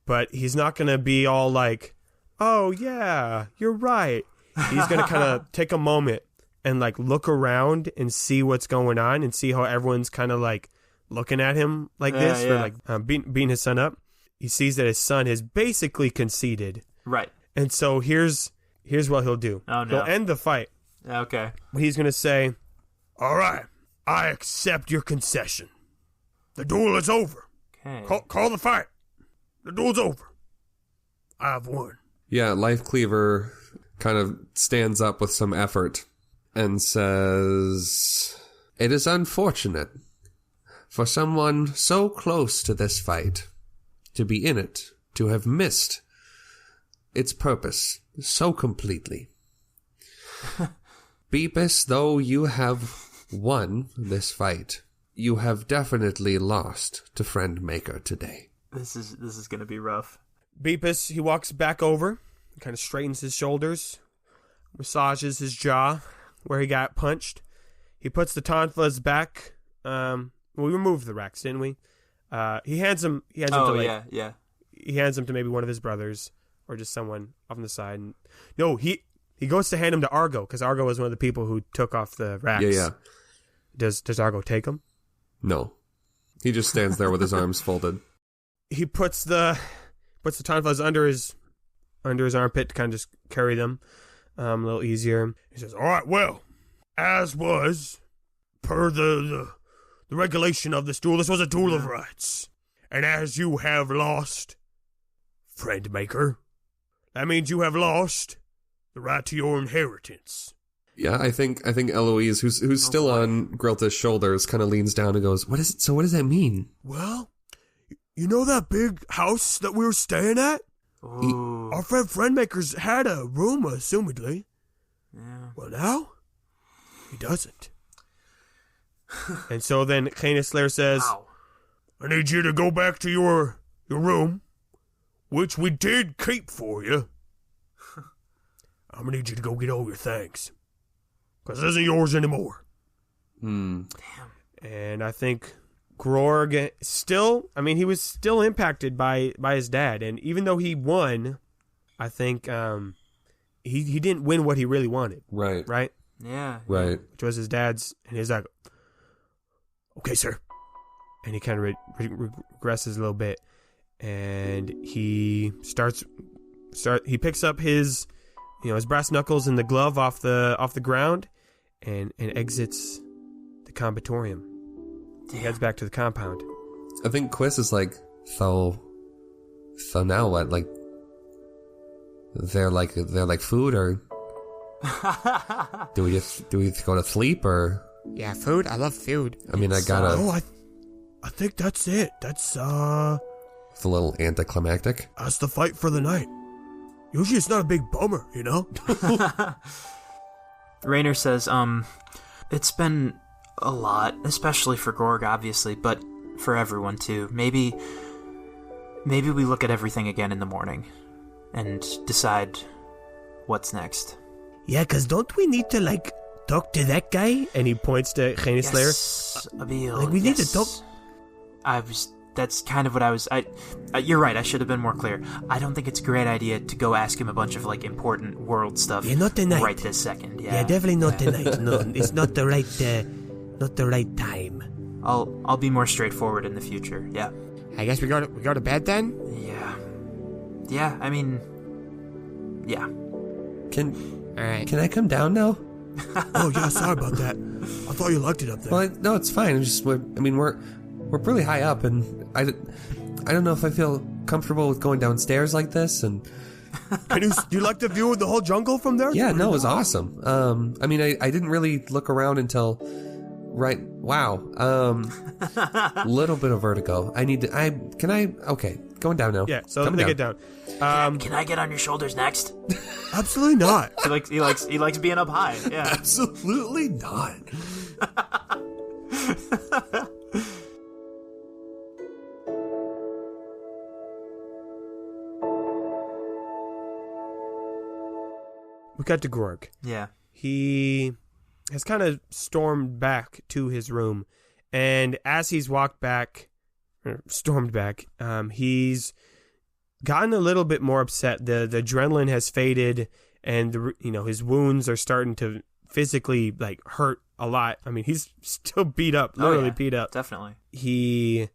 But he's not going to be all like, "Oh, yeah, you're right." He's going to kind of take a moment and like look around and see what's going on and see how everyone's kind of like looking at him like this for like beating his son up. He sees that his son has basically conceded. Right. And so here's what he'll do. Oh, no. He'll end the fight. Okay. But he's going to say, "All right, I accept your concession. The duel is over. Okay. Call the fight. The duel's over. I have won." Yeah, Life Cleaver kind of stands up with some effort and says, "It is unfortunate for someone so close to this fight to be in it, to have missed its purpose so completely. Beepus, though you have won this fight, you have definitely lost to Friend Maker today." This is going to be rough. Beepus, he walks back over, kind of straightens his shoulders, massages his jaw where he got punched. He puts the tonfas back. We removed the racks, didn't we? He hands them. He hands them to yeah. He hands them to maybe one of his brothers or just someone off on the side. And, no, he goes to hand them to Argo because Argo was one of the people who took off the racks. Yeah. Does Argo take them? No. He just stands there with his arms folded. He puts the tonfas under his armpit to kind of just carry them a little easier. He says, "All right, well, as was per the regulation of this duel, this was a duel of rights. And as you have lost, Friend Maker, that means you have lost the right to your inheritance." Yeah, I think Eloise, who's still on Grilta's shoulders, kind of leans down and goes, "What is it? So what does that mean?" "Well, you know that big house that we were staying at? Ooh. Our friend Maker's had a room, assumedly. Yeah. Well, now, he doesn't." And so then Heinous Slayer says, Wow. "I need you to go back to your room, which we did keep for you. I'm gonna need you to go get all your things. Because it isn't yours anymore. Hmm. And I think Grorg still, he was still impacted by his dad. And even though he won, I think he didn't win what he really wanted. Right. Right? Yeah. Right. Which was his dad's. And he's like, okay, sir. And he kind of regresses a little bit. And he he picks up his brass knuckles and the glove off the ground and exits the combatorium. He heads back to the compound. I think Quis is like, so now what? Like, they're like food, or do we go to sleep, or? Yeah, food. I love food. I mean, I gotta. I think that's it. It's a little anticlimactic. That's the fight for the night. Usually it's not a big bummer, you know? Raynor says, it's been a lot, especially for Grorg, obviously, but for everyone, too. Maybe we look at everything again in the morning and decide what's next. Yeah, because don't we need to, talk to that guy? And he points to Gene Slayer. Yes, Abiel, we need to talk... That's kind of what I was... you're right, I should have been more clear. I don't think it's a great idea to go ask him a bunch of, important world stuff. Yeah, not tonight. Right this second, yeah. Yeah, definitely not tonight. No, it's not the right time. I'll be more straightforward in the future, yeah. I guess we go to bed then? Yeah. Yeah, yeah. Can I come down now? Oh, yeah, sorry about that. I thought you liked it up there. Well, no, it's fine. We're pretty high up, and I don't know if I feel comfortable with going downstairs like this. And do you like the view of the whole jungle from there? Yeah, no, it was awesome. I didn't really look around until wow. Little bit of vertigo. Okay, going down now. Yeah, so let me get down. Can I get on your shoulders next? Absolutely not. He likes being up high. Yeah. Absolutely not. We got to Grorg. Yeah. He has kind of stormed back to his room, and as he's stormed back, he's gotten a little bit more upset. The adrenaline has faded, and his wounds are starting to physically hurt a lot. He's still beat up, literally beat up. Definitely. He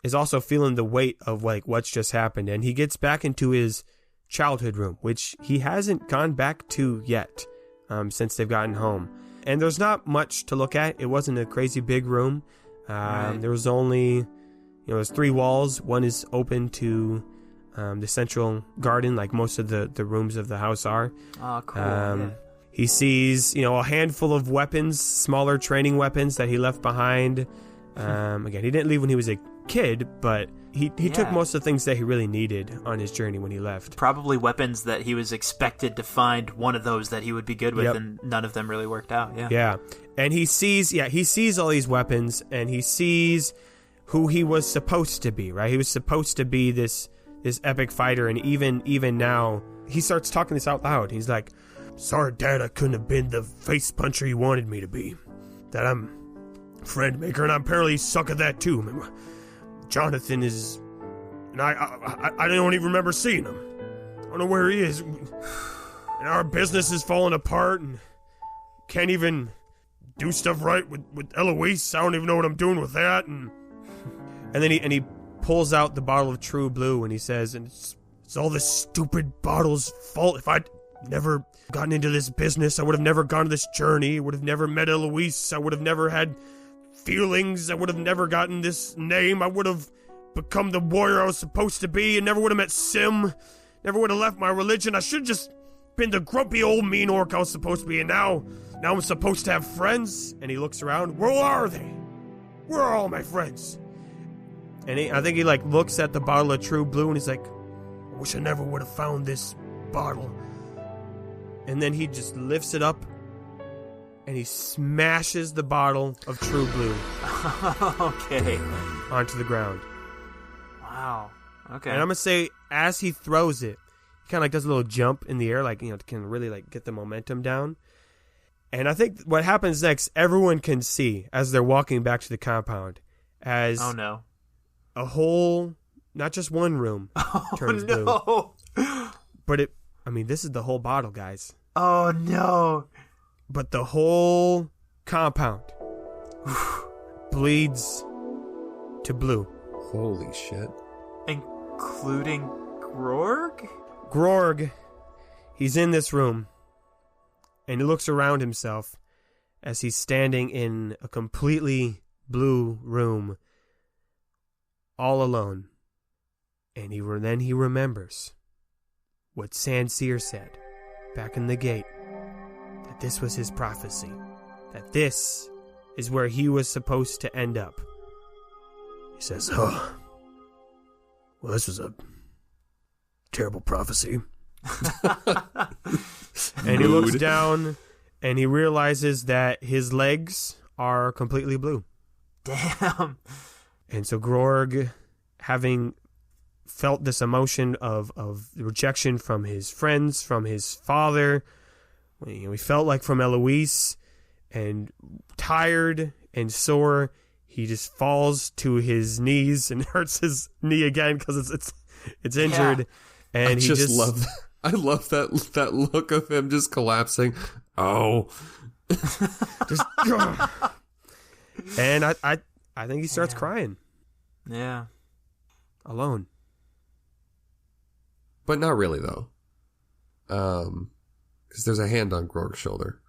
is also feeling the weight of what's just happened, and he gets back into his childhood room, which he hasn't gone back to yet since they've gotten home. And there's not much to look at. It wasn't a crazy big room. Right. There was only, there's 3 walls. One is open to the central garden, like most of the rooms of the house are. Oh, cool. Yeah. He sees, a handful of weapons, smaller training weapons that he left behind. Again, he didn't leave when he was a kid, but he took most of the things that he really needed on his journey when he left. Probably weapons that he was expected to find one of those that he would be good with, and none of them really worked out. Yeah. And he sees all these weapons, and he sees who he was supposed to be, right? He was supposed to be this epic fighter, and even now, he starts talking this out loud. He's like, sorry, Dad, I couldn't have been the face puncher you wanted me to be. That I'm friend maker, and I apparently suck at that too. Jonathan is... And I don't even remember seeing him. I don't know where he is. And our business is falling apart, and can't even do stuff right with Eloise. I don't even know what I'm doing with that. And then he pulls out the bottle of True Blue, and he says, and it's all this stupid bottle's fault. If I'd never gotten into this business, I would have never gone on this journey. I would have never met Eloise. I would have never had feelings. I would have never gotten this name. I would have become the warrior I was supposed to be, and never would have met Sim. Never would have left my religion. I should have just been the grumpy old mean orc I was supposed to be, and now I'm supposed to have friends. And he looks around. Where are they? Where are all my friends? And I think he looks at the bottle of True Blue, and he's like, I wish I never would have found this bottle. And then he just lifts it up, and he smashes the bottle of True Blue Okay. onto the ground. Wow. Okay. And I'm going to say, as he throws it, kind of like does a little jump in the air, like, you know, can really like get the momentum down. And I think what happens next, everyone can see as they're walking back to the compound, as Oh no. a whole, not just one room turns blue, No. but this is the whole bottle, guys. Oh no. But the whole compound bleeds to blue. Holy shit. Including Grorg? Grorg, he's in this room, and he looks around himself as he's standing in a completely blue room, all alone. And then he remembers what Sanseer said back in the gate, that this was his prophecy, that this is where he was supposed to end up. He says, "Oh, well, this was a terrible prophecy." And he looks down and he realizes that his legs are completely blue. Damn. And so Grorg, having felt this emotion of rejection from his friends, from his father, he felt like from Eloise, and tired and sore, he just falls to his knees and hurts his knee again because it's injured. Yeah. And I love that. I love that look of him just collapsing. Oh. Just, and I think he starts crying. Yeah. Alone. But not really, though. Because there's a hand on Grorg's shoulder.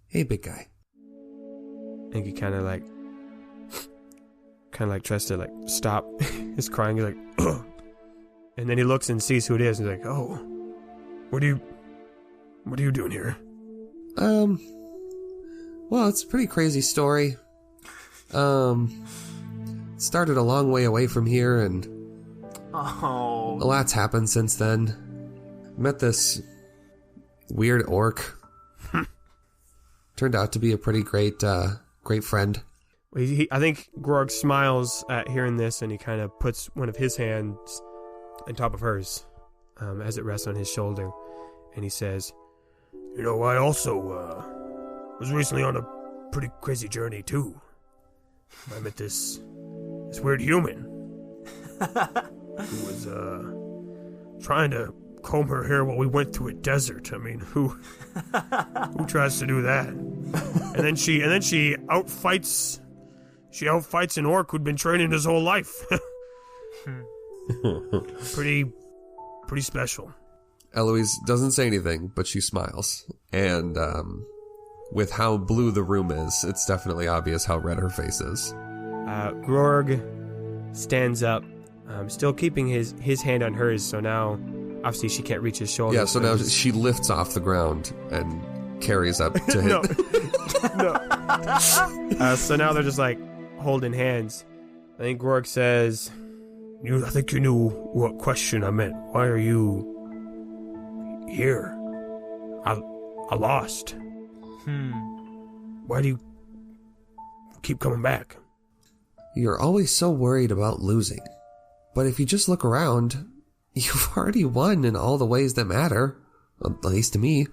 Hey, big guy. I think he kind of like tries to like stop his crying. He's like, ugh. And then he looks and sees who it is. And he's like, "Oh, what are you doing here?" Well, it's a pretty crazy story. Started a long way away from here, and Oh. a lot's happened since then. Met this weird orc. Turned out to be a pretty great friend. I think Grorg smiles at hearing this, and he kind of puts one of his hands on top of hers as it rests on his shoulder. And he says, "You know, I also was recently on a pretty crazy journey, too. I met this weird human who was trying to comb her hair while we went through a desert. I mean, who tries to do that? And then she outfights an orc who'd been training his whole life. Pretty special." Eloise doesn't say anything, but she smiles. And with how blue the room is, it's definitely obvious how red her face is. Grorg stands up, still keeping his hand on hers, so now obviously she can't reach his shoulder. Yeah, so now she lifts off the ground and carries up to him. No. So now they're just like holding hands. I think Grorg says, I think you knew what question I meant. Why are you here? I lost. Why do you keep coming back? You're always so worried about losing. But if you just look around, you've already won in all the ways that matter. At least to me.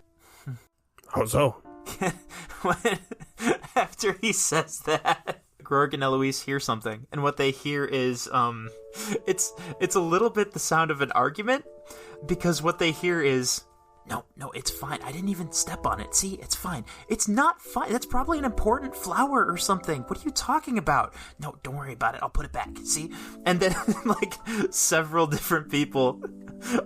How so? After he says that, Grorg and Eloise hear something, and what they hear is it's a little bit the sound of an argument, because what they hear is, no, it's fine. I didn't even step on it. See, it's fine. It's not fine. That's probably an important flower or something. What are you talking about? No, don't worry about it. I'll put it back. See? And then, like, several different people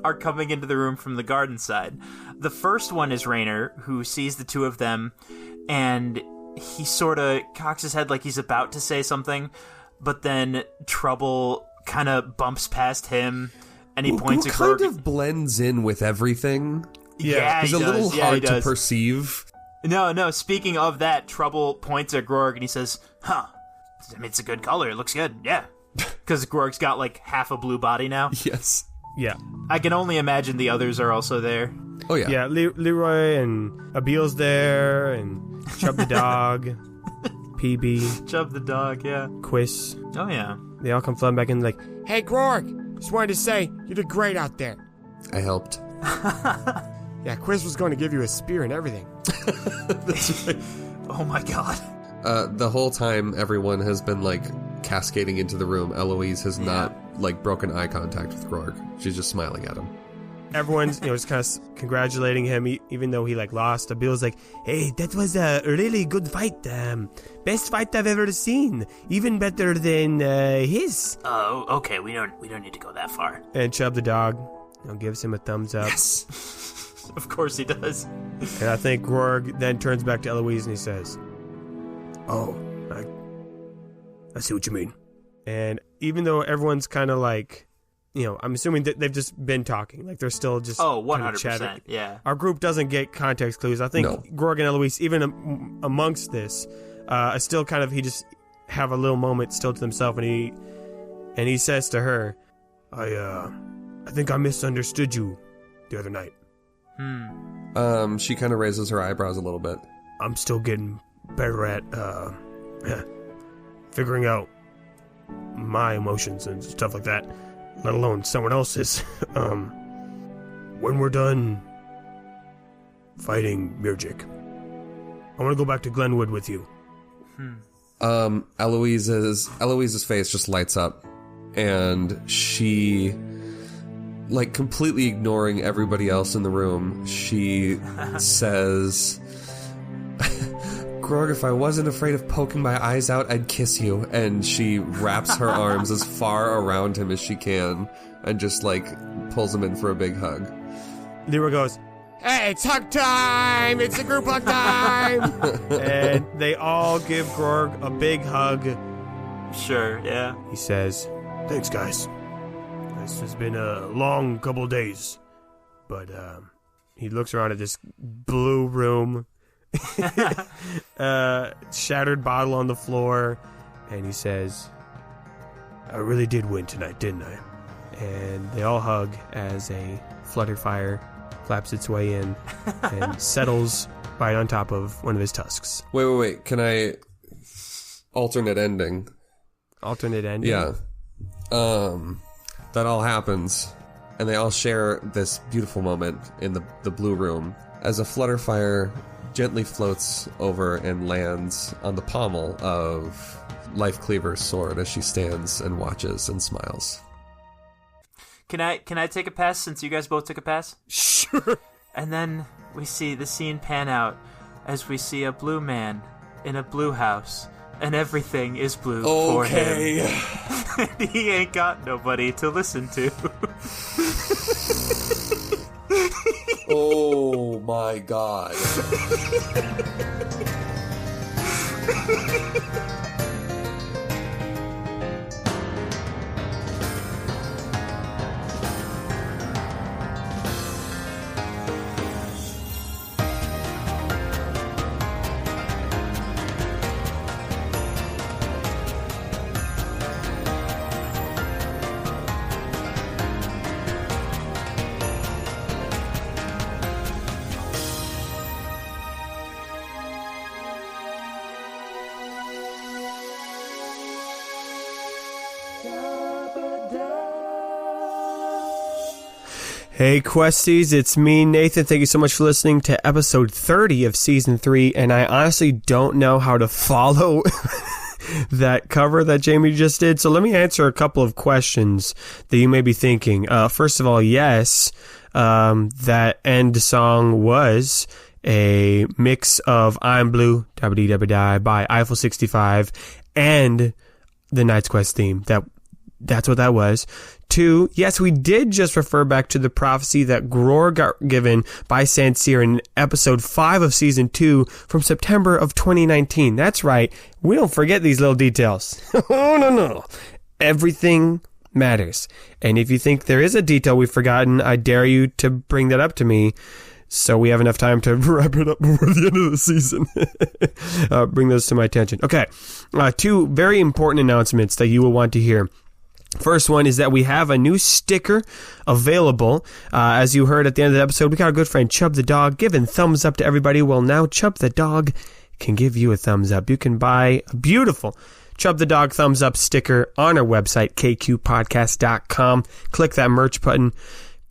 are coming into the room from the garden side. The first one is Rainer, who sees the two of them, and he sort of cocks his head like he's about to say something, but then Trouble kind of bumps past him, and he points at Grorg. Kind of blends in with everything. Yeah, he's he a little does. hard to perceive. No, speaking of that, Trouble points at Grorg and he says, I mean, it's a good color. It looks good. Yeah. Because Grorg's got like half a blue body now. Yes. Yeah. I can only imagine the others are also there. Oh, yeah. Yeah, Leroy and Abil's there, and Chub the dog, PB. Chub the dog, yeah. Quis. Oh, yeah. They all come flooding back in like, Hey, Grorg, just wanted to say, you did great out there. I helped. Yeah, Quis was going to give you a spear and everything. That's right. Oh my god. The whole time, everyone has been, like, cascading into the room. Eloise has not, like, broken eye contact with Grorg. She's just smiling at him. Everyone's, just kind of congratulating him, even though he, like, lost. Bill's like, hey, that was a really good fight. Best fight I've ever seen. Even better than his. Oh, okay. We don't need to go that far. And Chubb the dog gives him a thumbs up. Yes. Of course he does. And I think Grorg then turns back to Eloise and he says, oh, I see what you mean. And even though everyone's kind of like, I'm assuming that they've just been talking. Like, they're still just 100%, chatting. yeah. Our group doesn't get context clues. I think Grorg and Eloise, even amongst this, still kind of, he just have a little moment still to himself, and he says to her, I think I misunderstood you the other night. She kind of raises her eyebrows a little bit. I'm still getting better at figuring out my emotions and stuff like that, let alone someone else's. When we're done fighting Mirjik, I want to go back to Glenwood with you. Eloise's face just lights up, and she, like, completely ignoring everybody else in the room, she says, Grorg, if I wasn't afraid of poking my eyes out, I'd kiss you. And she wraps her arms as far around him as she can and just, like, pulls him in for a big hug. Leroy goes, hey, it's hug time! It's a group hug time! And they all give Grorg a big hug. Sure, yeah. He says, thanks, guys. This has been a long couple of days. But he looks around at this blue room. Shattered bottle on the floor, and he says, I really did win tonight, didn't I? And they all hug as a flutterfire flaps its way in and settles right on top of one of his tusks. Wait. Can I... Alternate ending. Alternate ending? Yeah. That all happens, and they all share this beautiful moment in the blue room as a flutterfire gently floats over and lands on the pommel of Life Cleaver's sword as she stands and watches and smiles. Can I take a pass since you guys both took a pass? Sure. And then we see the scene pan out as we see a blue man in a blue house, and everything is blue for him. And he ain't got nobody to listen to. Oh my god. Hey Questies, it's me, Nathan. Thank you so much for listening to episode 30 of season 3, and I honestly don't know how to follow that cover that Jamie just did, so let me answer a couple of questions that you may be thinking. First of all, yes, that end song was a mix of I'm Blue, Dabba Dabba Die by Eiffel 65 and the Night's Quest theme. That's what that was. 2, yes, we did just refer back to the prophecy that Grorg got given by Sansir in episode 5 of season 2 from September of 2019. That's right. We don't forget these little details. Oh, no. Everything matters. And if you think there is a detail we've forgotten, I dare you to bring that up to me so we have enough time to wrap it up before the end of the season. Bring those to my attention. Okay. 2 very important announcements that you will want to hear. First one is that we have a new sticker available. As you heard at the end of the episode, we got our good friend Chubb the dog giving thumbs up to everybody. Well, now Chubb the dog can give you a thumbs up. You can buy a beautiful Chubb the dog thumbs up sticker on our website, kqpodcast.com. Click that merch button.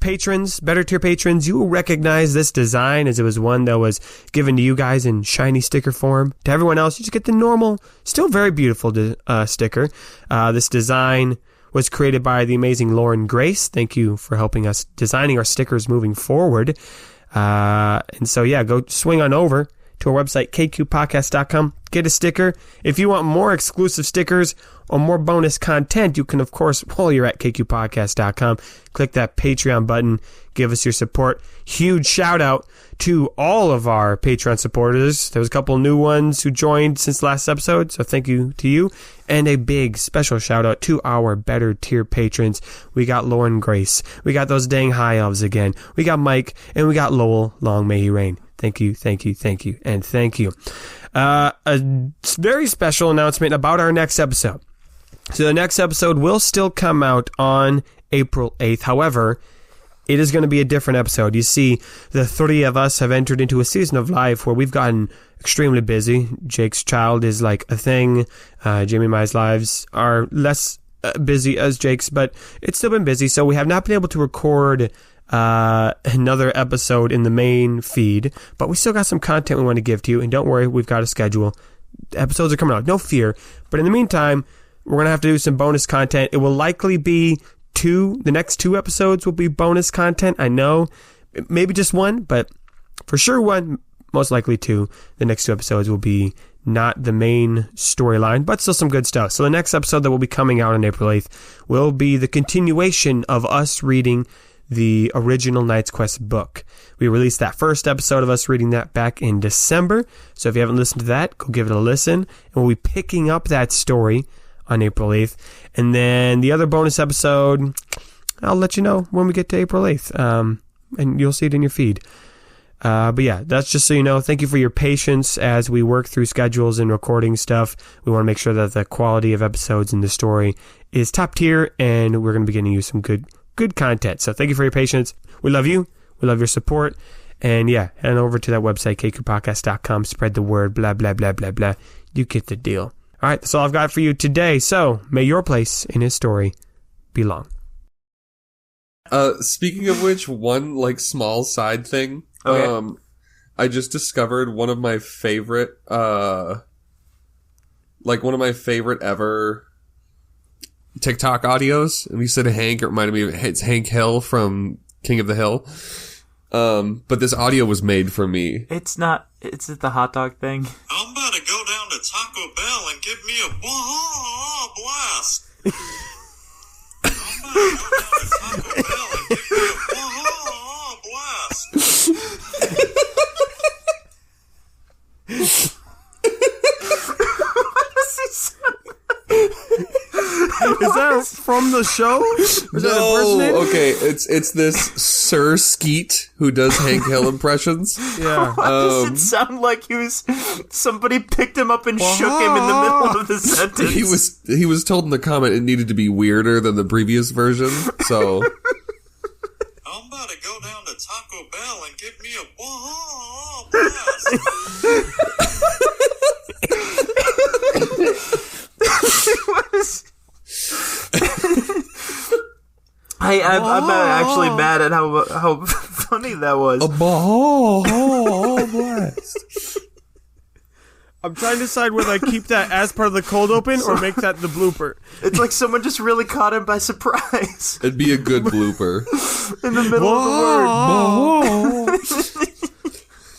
patrons, better tier patrons, you will recognize this design as it was one that was given to you guys in shiny sticker form. To everyone else, you just get the normal, still very beautiful sticker. This design was created by the amazing Lauren Grace. Thank you for helping us designing our stickers moving forward. And so, yeah, go swing on over to our website, kqpodcast.com. Get a sticker. If you want more exclusive stickers or more bonus content, you can, of course, while you're at kqpodcast.com, click that Patreon button. Give us your support. Huge shout out to all of our Patreon supporters. There was a couple new ones who joined since last episode, so thank you to you. And a big special shout out to our better tier patrons. We got Lauren Grace. We got those dang high elves again. We got Mike, and we got Lowell. Long may he reign. Thank you, thank you, thank you, and thank you. A very special announcement about our next episode. So the next episode will still come out on April 8th. However, it is going to be a different episode. You see, the three of us have entered into a season of life where we've gotten extremely busy. Jake's child is like a thing. Jamie and my lives are less busy as Jake's, but it's still been busy. So we have not been able to record another episode in the main feed, but we still got some content we want to give to you. And don't worry, we've got a schedule. Episodes are coming out. No fear. But in the meantime, we're going to have to do some bonus content. It will likely be the next 2 episodes will be bonus content. I know, maybe just 1, but for sure 1, most likely 2. The next 2 episodes will be not the main storyline, but still some good stuff. So the next episode that will be coming out on April 8th will be the continuation of us reading the original Knight's Quest book. We released that first episode of us reading that back in December. So if you haven't listened to that, go give it a listen. And we'll be picking up that story on April 8th. And then the other bonus episode, I'll let you know when we get to April 8th. And you'll see it in your feed. But yeah, that's just so you know. Thank you for your patience as we work through schedules and recording stuff. We want to make sure that the quality of episodes in the story is top tier, and we're going to be getting you some good content. So thank you for your patience. We love you. We love your support. And yeah, head over to that website, kqpodcast.com. Spread the word, blah, blah, blah, blah, blah. You get the deal. All right, that's all I've got for you today. So may your place in his story belong. Speaking of which, one small side thing. Okay. I just discovered one of my favorite ever TikTok audios. And you said Hank, it reminded me of it's Hank Hill from King of the Hill. But this audio was made for me. It's not. It's the hot dog thing. I'm about to go down to Taco Bell and give me a blast. I'm about to go down to Taco Bell and give me a blast. Is that from the show? Is that impersonating? Okay, it's this Sir Skeet who does Hank Hill impressions. Yeah. Why does it sound like somebody picked him up and shook him in the middle of the sentence? He was told in the comment it needed to be weirder than the previous version, so I'm about to go down to Taco Bell and give me a blast. I'm actually mad at how funny that was. a blast. I'm trying to decide whether I keep that as part of the cold open or make that the blooper. It's like someone just really caught him by surprise It'd be a good blooper. in the middle of the word.